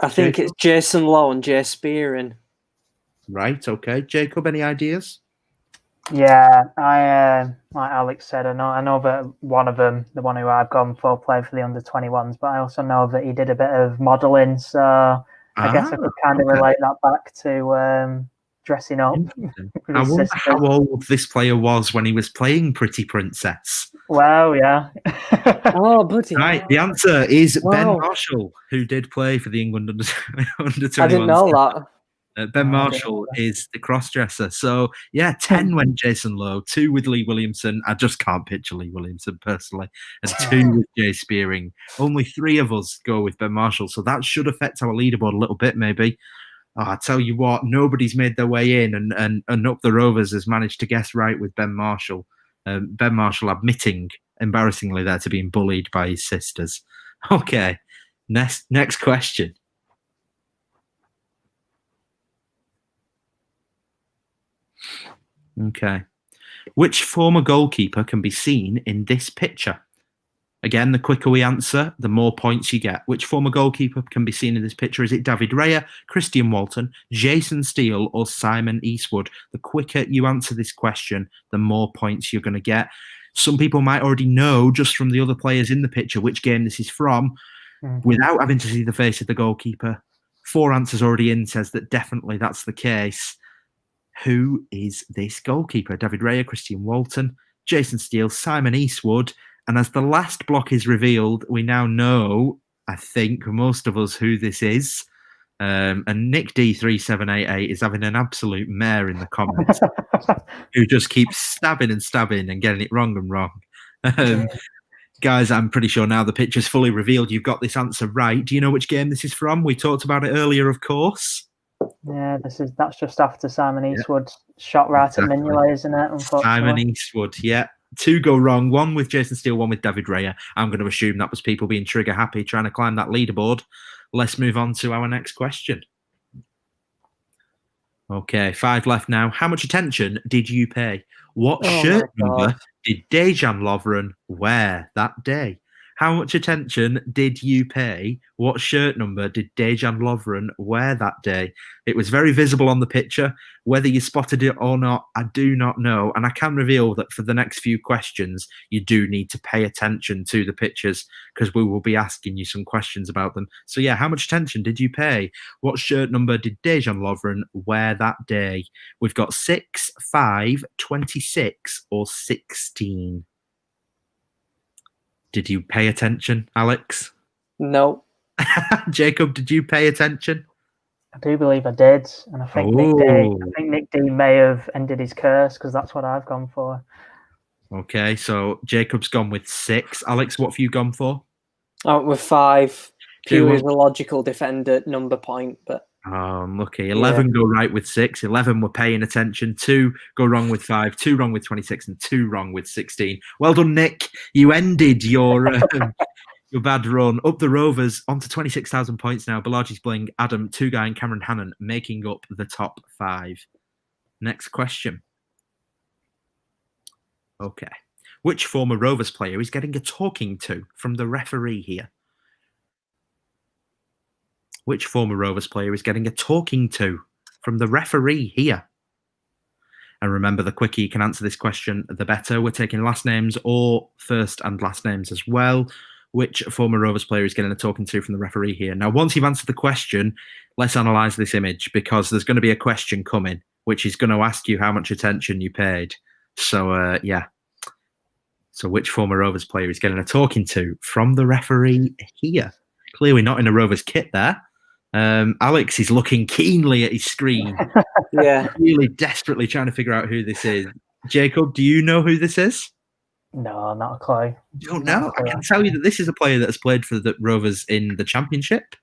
I think it's Jason Lowe and Jay Spearing. Right, okay. Jacob, any ideas? Yeah, I like Alex said, I know that one of them, the one who I've gone for, played for the under-21s, but I also know that he did a bit of modelling, so I guess I could kind of relate that back to dressing up. I wonder how old this player was when he was playing Pretty Princess. Well, yeah. Oh, buddy. Right, the answer is Ben Marshall, who did play for the England under-21s. I didn't know that. Ben Marshall is the cross-dresser. So, yeah, 10 went Jason Lowe, 2 with Lee Williamson. I just can't picture Lee Williamson personally. And 2 with Jay Spearing. Only 3 of us go with Ben Marshall. So that should affect our leaderboard a little bit, maybe. Oh, I tell you what, nobody's made their way in. And Up the Rovers has managed to guess right with Ben Marshall. Ben Marshall admitting, embarrassingly, there to being bullied by his sisters. Okay. Next question. Okay. Which former goalkeeper can be seen in this picture? Again, the quicker we answer, the more points you get. Which former goalkeeper can be seen in this picture? Is it David Raya, Christian Walton, Jason Steele, or Simon Eastwood? The quicker you answer this question, the more points you're going to get. Some people might already know, just from the other players in the picture, which game this is from, without having to see the face of the goalkeeper. 4 answers already in says that definitely that's the case. Who is this goalkeeper? David Raya, Christian Walton, Jason Steele, Simon Eastwood. And as the last block is revealed, we now know, I think, most of us who this is. And Nick D3788 is having an absolute mare in the comments, who just keeps stabbing and getting it wrong and wrong. Guys, I'm pretty sure now the picture's fully revealed. You've got this answer right. Do you know which game this is from? We talked about it earlier, of course. Yeah, that's just after Simon Eastwood's shot right at Mignolet, isn't it? Unfortunately. Simon Eastwood, yeah. 2 go wrong, 1 with Jason Steele, 1 with David Raya. I'm going to assume that was people being trigger happy, trying to climb that leaderboard. Let's move on to our next question. Okay, 5 left now. How much attention did you pay? What shirt number did Dejan Lovren wear that day? How much attention did you pay? What shirt number did Dejan Lovren wear that day? It was very visible on the picture. Whether you spotted it or not, I do not know. And I can reveal that for the next few questions, you do need to pay attention to the pictures because we will be asking you some questions about them. So yeah, how much attention did you pay? What shirt number did Dejan Lovren wear that day? We've got 6, 5, 26 or 16. Did you pay attention, Alex? No. Jacob, did you pay attention? I do believe I did, and I think Nick D may have ended his curse because that's what I've gone for. Okay, so Jacob's gone with 6. Alex, what have you gone for? I went with 5. Purely the logical defender number point, but unlucky. 11 go right with 6. 11 were paying attention. 2 go wrong with 5. 2 wrong with 26, and 2 wrong with 16. Well done, Nick. You ended your your bad run. Up the Rovers onto 26,000 points now. Balaji's Bling, Adam, Tugai, and Cameron Hannon making up the top 5. Next question. Okay. Which former Rovers player is getting a talking to from the referee here? Which former Rovers player is getting a talking to from the referee here? And remember, the quicker you can answer this question, the better. We're taking last names or first and last names as well. Which former Rovers player is getting a talking to from the referee here? Now, once you've answered the question, let's analyse this image because there's going to be a question coming, which is going to ask you how much attention you paid. So, yeah. So which former Rovers player is getting a talking to from the referee here? Clearly not in a Rovers kit there. Alex is looking keenly at his screen. Yeah. Really desperately trying to figure out who this is. Jacob, do you know who this is? No, not a clue. You don't know? I can tell you that this is a player that has played for the Rovers in the Championship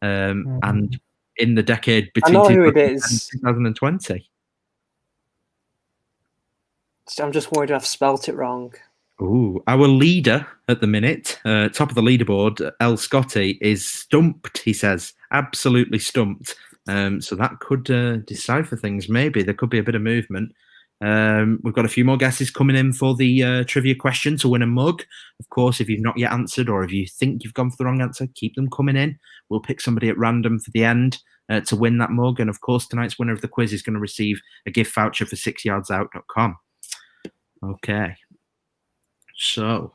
and in the decade between 2020. I'm just worried I've spelt it wrong. Ooh, our leader at the minute, top of the leaderboard, El Scotty, is stumped, he says. Absolutely stumped. So that could decipher things, maybe. There could be a bit of movement. We've got a few more guesses coming in for the trivia question to win a mug. Of course, if you've not yet answered or if you think you've gone for the wrong answer, keep them coming in. We'll pick somebody at random for the end to win that mug. And of course, tonight's winner of the quiz is going to receive a gift voucher for 6yardsout.com. Okay. So,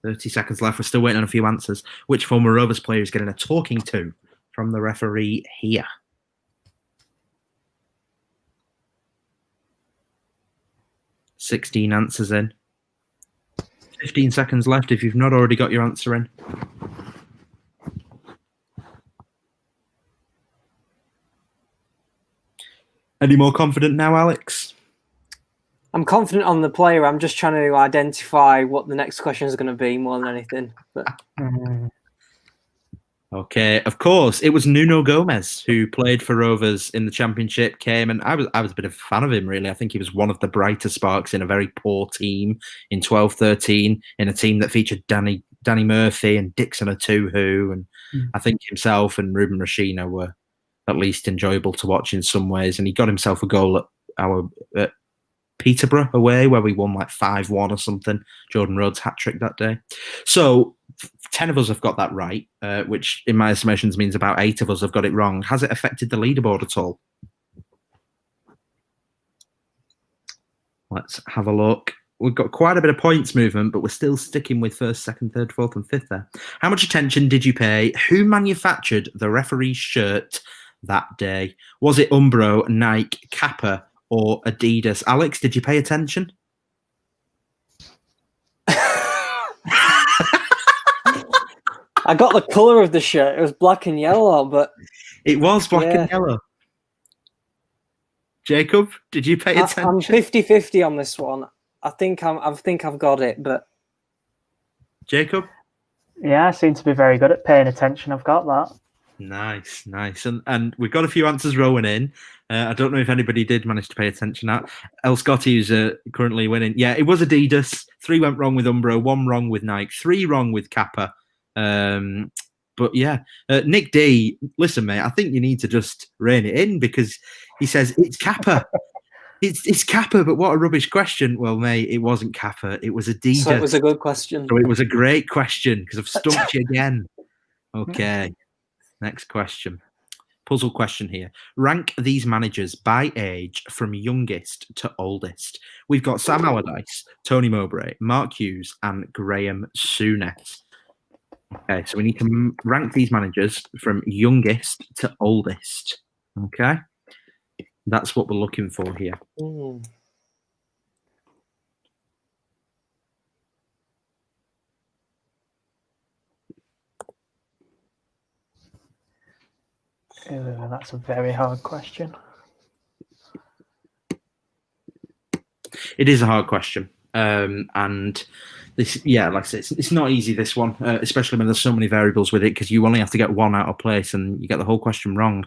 30 seconds left. We're still waiting on a few answers. Which former Rovers player is getting a talking to from the referee here? $16 answers in. 15 seconds left if you've not already got your answer in. Any more confident now, Alex? I'm confident on the player. I'm just trying to identify what the next question is going to be more than anything. But okay, of course, it was Nuno Gomez who played for Rovers in the Championship, came, and I was a bit of a fan of him, really. I think he was one of the brighter sparks in a very poor team in 12-13, in a team that featured Danny Danny Murphy and Dixon Atuhu, and I think himself and Ruben Rashina were at least enjoyable to watch in some ways. And he got himself a goal at Peterborough away, where we won like 5-1 or something. Jordan Rhodes hat-trick that day. So 10 of us have got that right, which in my estimations means about 8 of us have got it wrong. Has it affected the leaderboard at all? Let's have a look. We've got quite a bit of points movement, but we're still sticking with first, second, third, fourth, and fifth there. How much attention did you pay? Who manufactured the referee's shirt that day? Was it Umbro, Nike, Kappa, or Adidas? Alex, did you pay attention? I got the colour of the shirt. It was black and yellow, but it was black and yellow. Jacob, did you pay attention? I'm 50-50 on this one. I think I've got it, but Jacob? Yeah, I seem to be very good at paying attention. I've got that. Nice. And we've got a few answers rolling in. I don't know if anybody did manage to pay attention to that. El Scotti, who's currently winning. Yeah, it was Adidas. 3 went wrong with Umbro, 1 wrong with Nike, 3 wrong with Kappa. But yeah, Nick D, listen, mate, I think you need to just rein it in, because he says it's Kappa. It's Kappa, but what a rubbish question. Well, mate, it wasn't Kappa. It was Adidas. So it was a good question. So it was a great question, because I've stumped you again. Okay, next question. Puzzle question here. Rank these managers by age from youngest to oldest. We've got Sam Allardyce, Tony Mowbray, Mark Hughes, and Graham Souness. Okay, so we need to rank these managers from youngest to oldest. Okay, that's what we're looking for here. That's a very hard question. It is a hard question, and this, yeah, like I said, it's not easy, this one, especially when there's so many variables with it, because you only have to get one out of place and you get the whole question wrong.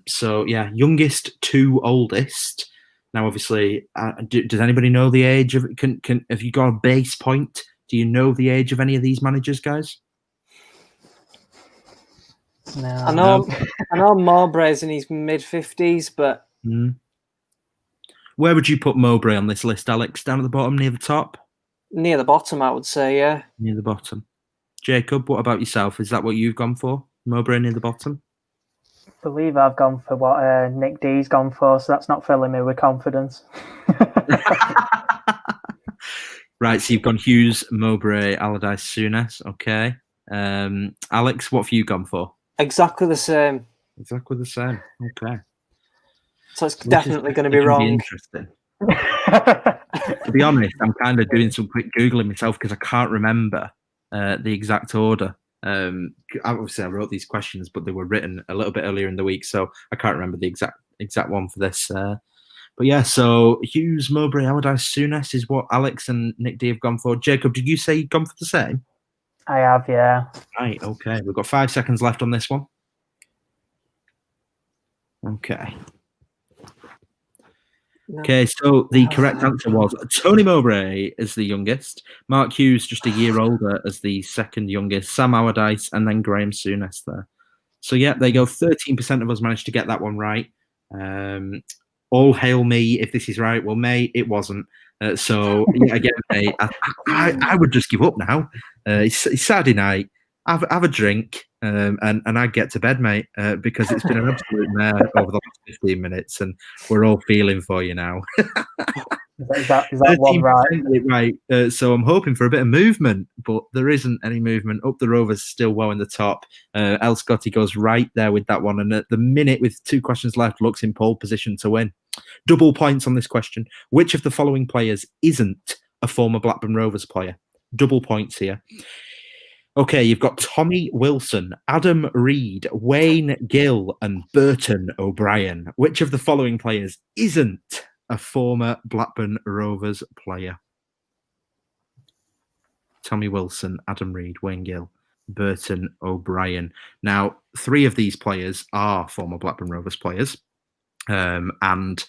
So yeah, youngest to oldest. Now, obviously, does anybody know the age of? Have you got a base point? Do you know the age of any of these managers, guys? No. I know Mowbray's in his mid-50s, but where would you put Mowbray on this list, Alex? Down at the bottom, near the top? Near the bottom, I would say, yeah. Near the bottom. Jacob, what about yourself? Is that what you've gone for? Mowbray near the bottom? I believe I've gone for what Nick D's gone for, so that's not filling me with confidence. Right, so you've gone Hughes, Mowbray, Allardyce, Souness. Okay. Alex, what have you gone for? Exactly the same. Exactly the same. Okay. So it's definitely going to be wrong. Interesting. To be honest, I'm kind of doing some quick Googling myself, because I can't remember the exact order. Obviously, I wrote these questions, but they were written a little bit earlier in the week, so I can't remember the exact one for this. But yeah, so Hughes, Mowbray, Allardyce, Souness is what Alex and Nick D have gone for. Jacob, did you say you'd gone for the same? I have, yeah. Right, okay. We've got 5 seconds left on this one. Okay. No. Okay, so the correct answer was Tony Mowbray is the youngest, Mark Hughes just a year older as the second youngest, Sam Allardyce, and then Graham Souness there. So yeah, there you go. 13% of us managed to get that one right. All hail me if this is right. Well, mate, it wasn't. So yeah, again, mate, I would just give up now. It's Saturday night. Have a drink, and I get to bed, mate, because it's been an absolute mare over the last 15 minutes, and we're all feeling for you now. Is that one right? Right. So I'm hoping for a bit of movement, but there isn't any movement. Up the Rovers still well in the top. El Scotti goes right there with that one, and at the minute, with 2 questions left, looks in pole position to win. Double points on this question. Which of the following players isn't a former Blackburn Rovers player? Double points here. Okay, you've got Tommy Wilson, Adam Reed, Wayne Gill, and Burton O'Brien. Which of the following players isn't a former Blackburn Rovers player? Tommy Wilson, Adam Reed, Wayne Gill, Burton O'Brien. Now, 3 of these players are former Blackburn Rovers players. And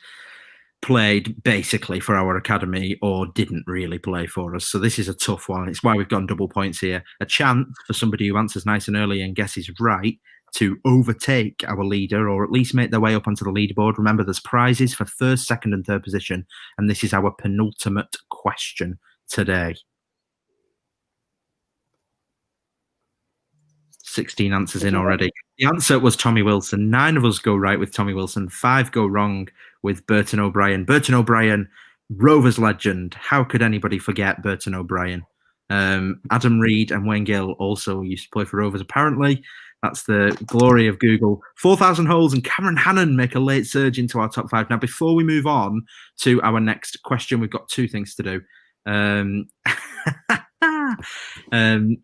played basically for our academy or didn't really play for us. So this is a tough one. It's why we've gone double points here. A chance for somebody who answers nice and early and guesses right to overtake our leader or at least make their way up onto the leaderboard. Remember, there's prizes for first, second and third position. And this is our penultimate question today. 16 answers in already. The answer was Tommy Wilson. 9 of us go right with Tommy Wilson. 5 go wrong with Burton O'Brien. Burton O'Brien, Rovers legend. How could anybody forget Burton O'Brien? Adam Reed and Wayne Gill also used to play for Rovers, apparently. That's the glory of Google. 4,000 holes and Cameron Hannon make a late surge into our top 5. Now, before we move on to our next question, we've got 2 things to do.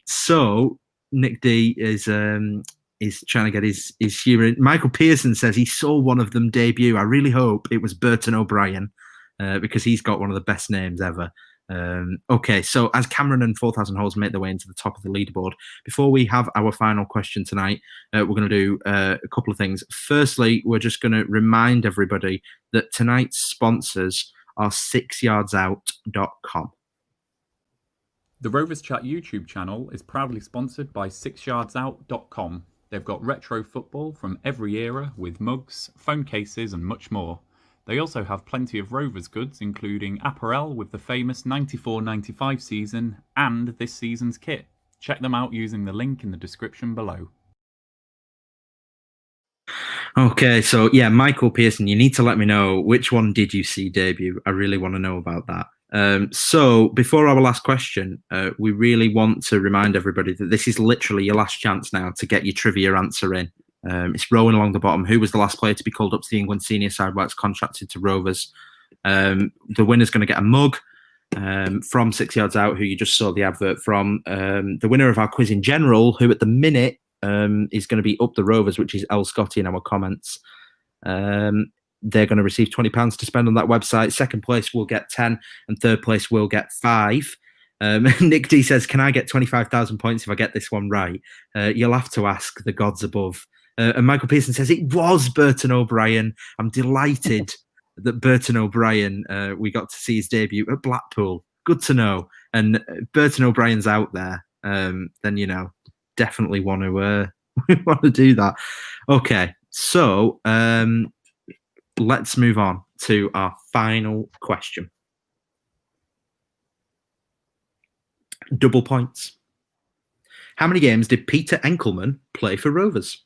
So Nick D is trying to get his humour. Michael Pearson says he saw one of them debut. I really hope it was Burton O'Brien because he's got one of the best names ever. Okay, so as Cameron and 4,000 holes make their way into the top of the leaderboard, before we have our final question tonight, we're going to do a couple of things. Firstly, we're just going to remind everybody that tonight's sponsors are 6yardsout.com. The Rovers Chat YouTube channel is proudly sponsored by 6yardsout.com. They've got retro football from every era with mugs, phone cases and much more. They also have plenty of Rovers goods, including apparel with the famous 94-95 season and this season's kit. Check them out using the link in the description below. Okay, so yeah, Michael Pearson, you need to let me know which one did you see debut. I really want to know about that. So before our last question, we really want to remind everybody that this is literally your last chance now to get your trivia answer in. It's rolling along the bottom. Who was the last player to be called up to the England senior side while it's contracted to Rovers? The winner's going to get a mug from 6 Yards Out, who you just saw the advert from. The winner of our quiz in general, who at the minute is going to be up the Rovers, which is El Scotty in our comments. They're going to receive £20 to spend on that website. Second place will get 10 and third place will get 5. Nick D says, can I get 25,000 points if I get this one right? You'll have to ask the gods above. And Michael Pearson says, it was Burton O'Brien. I'm delighted that Burton O'Brien, we got to see his debut at Blackpool. Good to know. And Burton O'Brien's out there. Then, you know, definitely want to do that. Okay, so let's move on to our final question. Double points. How many games did Peter Enkelman play for Rovers?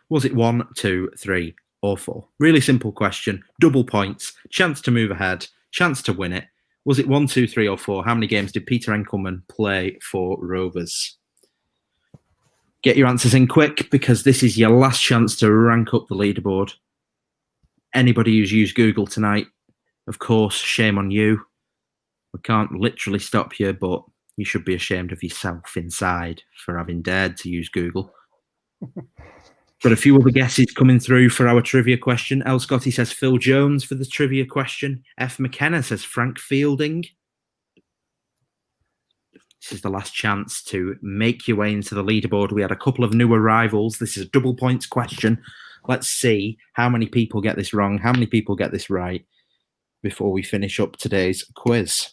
Was it 1, 2, 3, or 4? Really simple question. Double points. Chance to move ahead. Chance to win it. Was it 1, 2, 3, or 4? How many games did Peter Enkelman play for Rovers? Get your answers in quick because this is your last chance to rank up the leaderboard. Anybody who's used Google tonight, of course, shame on you. We can't literally stop you, but you should be ashamed of yourself inside for having dared to use Google. Got a few other guesses coming through for our trivia question. El Scotty says Phil Jones for the trivia question. F. McKenna says Frank Fielding. This is the last chance to make your way into the leaderboard. We had a couple of new arrivals. This is a double points question. Let's see how many people get this wrong, how many people get this right before we finish up today's quiz.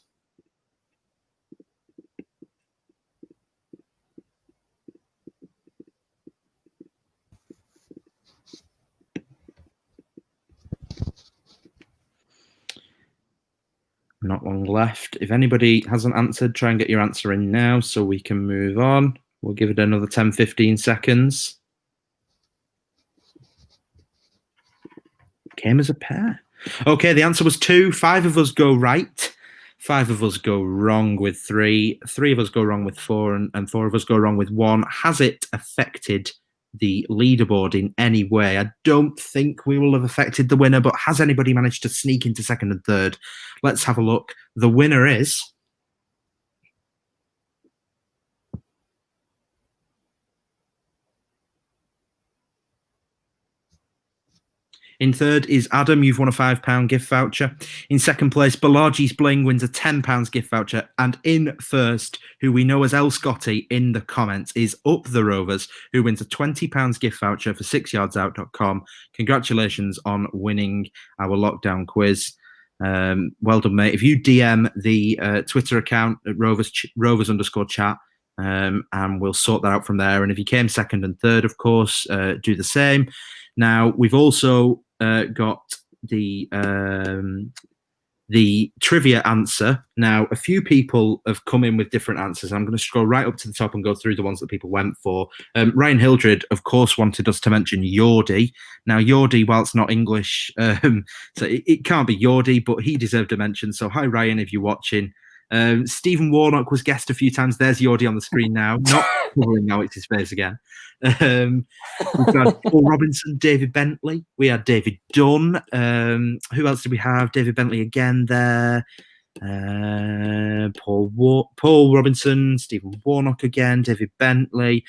Not long left. If anybody hasn't answered, try and get your answer in now so we can move on. We'll give it another 10, 15 seconds. Came as a pair. Okay, the answer was 2. 5 of us go right. 5 of us go wrong with 3. 3 of us go wrong with 4, and 4 of us go wrong with 1. Has it affected the leaderboard in any way? I don't think we will have affected the winner, but has anybody managed to sneak into second and third? Let's have a look. The winner is In third is Adam. You've won a £5 gift voucher. In second place, Balaji's Bling wins a £10 gift voucher. And in first, who we know as El Scotty in the comments, is Up the Rovers, who wins a £20 gift voucher for 6yardsout.com. Congratulations on winning our lockdown quiz. Well done, mate. If you DM the Twitter account at rovers_chat, and we'll sort that out from there. And if you came second and third, of course, do the same. Now, we've also got the trivia answer. Now, a few people have come in with different answers. I'm going to scroll right up to the top and go through the ones that people went for. Ryan Hildred, of course, wanted us to mention Yordi. Now, Yordi, whilst not English, so it can't be Yordi, but he deserved a mention. So hi, Ryan, if you're watching. Stephen Warnock was guest a few times. There's Yordi on the screen now. Not covering Alex's face again. We've had Paul Robinson, David Bentley. We had David Dunn. Who else did we have? David Bentley again there. Paul Robinson, Stephen Warnock again, David Bentley.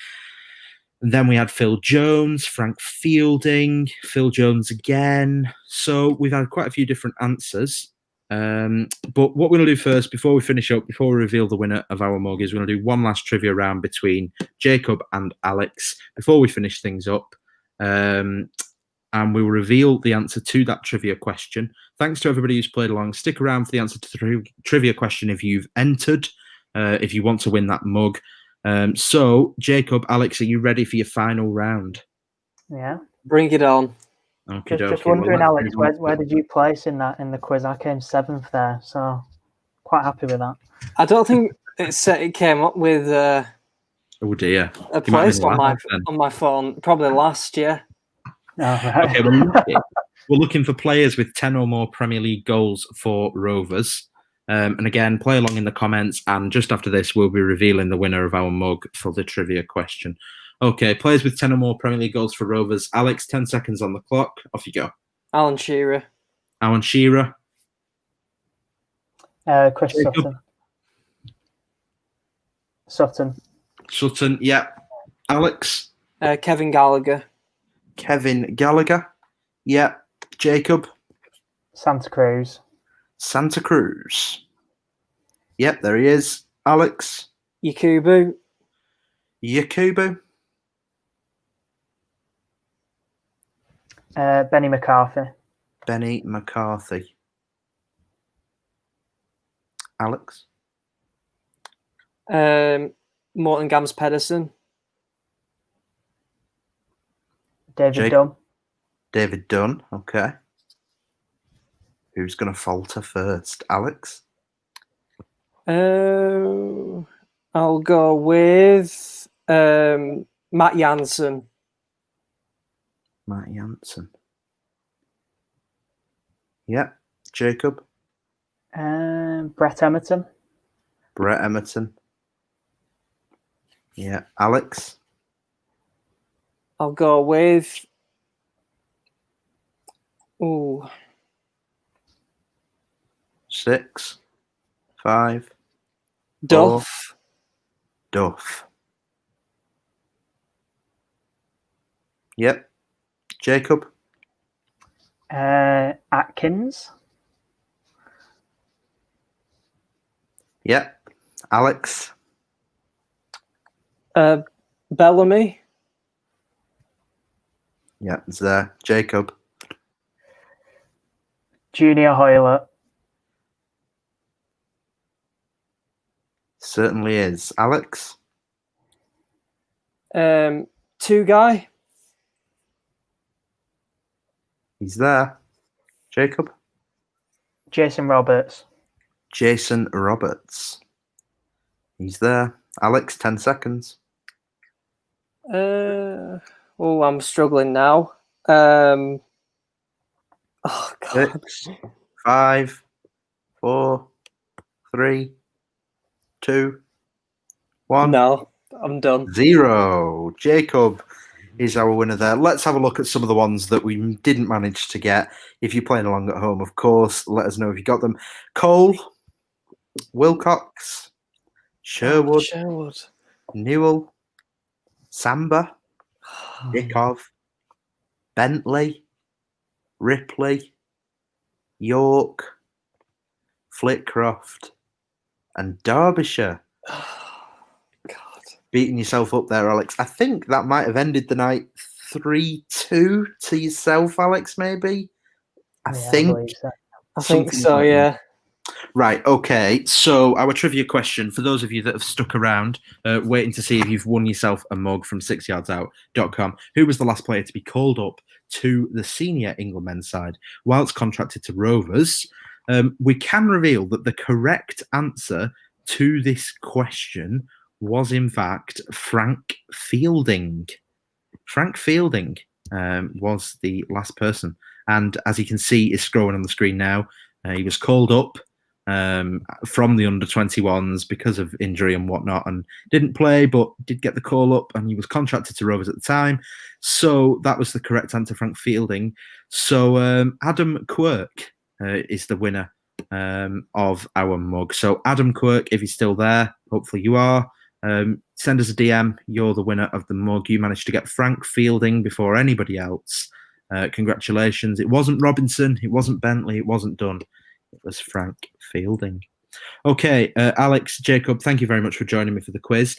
And then we had Phil Jones, Frank Fielding, Phil Jones again. So we've had quite a few different answers. But what we're going to do first, before we finish up, before we reveal the winner of our mug, is we're going to do one last trivia round between Jacob and Alex before we finish things up. And we will reveal the answer to that trivia question. Thanks to everybody who's played along. Stick around for the answer to the trivia question if you've entered, if you want to win that mug. So, Jacob, Alex, are you ready for your final round? Yeah. Bring it on. Okay, Just wondering, Alex, where did you place in the quiz? I came 7th there, so quite happy with that. I don't think it came up with oh dear, a place on my phone. Probably last year. Oh, right. Okay, we're looking for players with 10 or more Premier League goals for Rovers. And again, play along in the comments. And just after this, we'll be revealing the winner of our mug for the trivia question. Okay, players with 10 or more Premier League goals for Rovers. Alex, 10 seconds on the clock. Off you go. Alan Shearer. Alan Shearer. Chris Jacob. Sutton, yeah. Alex. Kevin Gallagher. Kevin Gallagher. Yeah. Jacob. Santa Cruz. Yep, there he is. Alex. Yakubu. Benny McCarthy. Alex. Morten Gams Pedersen. David Dunn. Okay. Who's going to falter first? Alex. I'll go with Matt Jansen. Yeah. Jacob. Brett Emerton. Yeah. Alex. I'll go with 6, 5, Duff. 4. Duff. Yep. Jacob. Atkins. Yep. Alex. Bellamy. Yep, it's there. Jacob. Junior Hoylett. Certainly is. Alex. Two guy. He's there. Jacob. Jason Roberts. He's there. Alex, 10 seconds. I'm struggling now. Oh God. 6, 5, 4, 3, 2, 1. No, I'm done. 0. Jacob is our winner there. Let's have a look at some of the ones that we didn't manage to get. If you're playing along at home, of course, let us know if you got them. Cole, Wilcox, Sherwood, Newell, Samba, Dickov, Bentley, Ripley, York, Flitcroft, and Derbyshire. God. Beating yourself up there, Alex. I think that might have ended the night 3-2 to yourself, Alex, maybe? I think. believe so. I think Something so, like yeah. that. Right, okay. So our trivia question, for those of you that have stuck around, waiting to see if you've won yourself a mug from 6yardsout.com, who was the last player to be called up to the senior England men's side whilst contracted to Rovers? We can reveal that the correct answer to this question was, in fact, Frank Fielding. Frank Fielding was the last person. And as you can see, is scrolling on the screen now. He was called up from the under-21s because of injury and whatnot, and didn't play, but did get the call up, and he was contracted to Rovers at the time. So that was the correct answer, Frank Fielding. So Adam Quirk is the winner of our mug. So Adam Quirk, if you're still there, hopefully you are, send us a DM. You're the winner of the mug. You managed to get Frank Fielding before anybody else. Congratulations. It wasn't Robinson, it wasn't Bentley, it wasn't Dunn. It was Frank Fielding. Okay, Alex, Jacob, thank you very much for joining me for the quiz.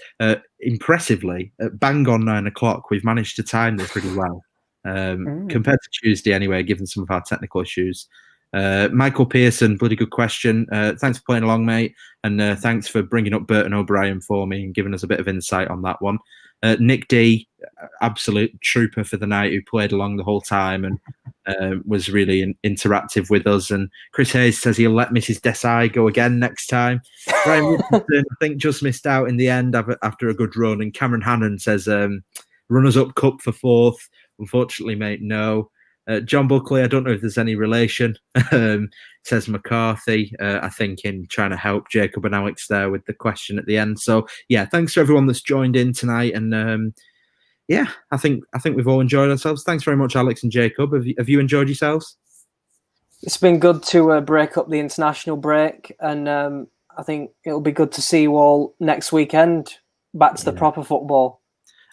Impressively, at bang on 9 o'clock, we've managed to time this pretty well. Compared to Tuesday anyway, given some of our technical issues. Michael Pearson, bloody good question. Thanks for playing along, mate. And thanks for bringing up Burton O'Brien for me and giving us a bit of insight on that one. Nick D, absolute trooper for the night, who played along the whole time and was really interactive with us. And Chris Hayes says he'll let Mrs. Desai go again next time. Ryan Richardson, I think, just missed out in the end after a good run. And Cameron Hannon says runners-up cup for 4th. Unfortunately, mate, no. John Buckley, I don't know if there's any relation, says McCarthy, I think in trying to help Jacob and Alex there with the question at the end. So, yeah, thanks to everyone that's joined in tonight. And, yeah, I think we've all enjoyed ourselves. Thanks very much, Alex and Jacob. Have you enjoyed yourselves? It's been good to break up the international break. And I think it'll be good to see you all next weekend. Back to the proper football.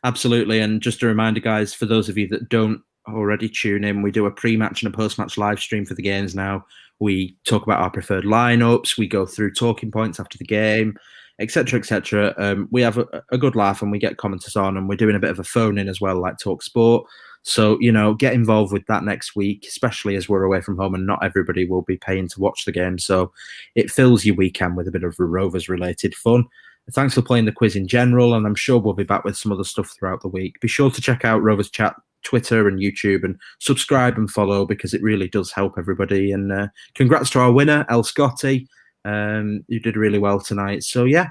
Absolutely. And just a reminder, guys, for those of you that don't already tune in, we do a pre-match and a post-match live stream for the games now. We talk about our preferred lineups, we go through talking points after the game, etc., etc. We have a good laugh and we get commenters on, and we're doing a bit of a phone in as well, like Talk Sport. So, get involved with that next week, especially as we're away from home and not everybody will be paying to watch the game. So it fills your weekend with a bit of Rovers related fun. Thanks for playing the quiz in general, and I'm sure we'll be back with some other stuff throughout the week. Be sure to check out Rovers Chat Twitter and YouTube and subscribe and follow, because it really does help everybody. And congrats to our winner, El Scotti, who did really well tonight. So yeah,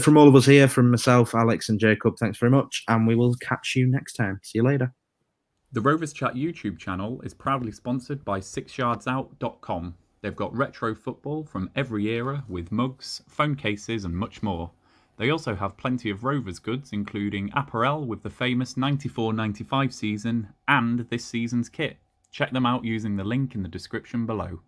from all of us here, from myself, Alex and Jacob, thanks very much, and we will catch you next time. See you later. The Rovers Chat YouTube channel is proudly sponsored by 6yardsout.com. They've got retro football from every era with mugs, phone cases and much more. They also have plenty of Rovers goods, including apparel with the famous 94-95 season and this season's kit. Check them out using the link in the description below.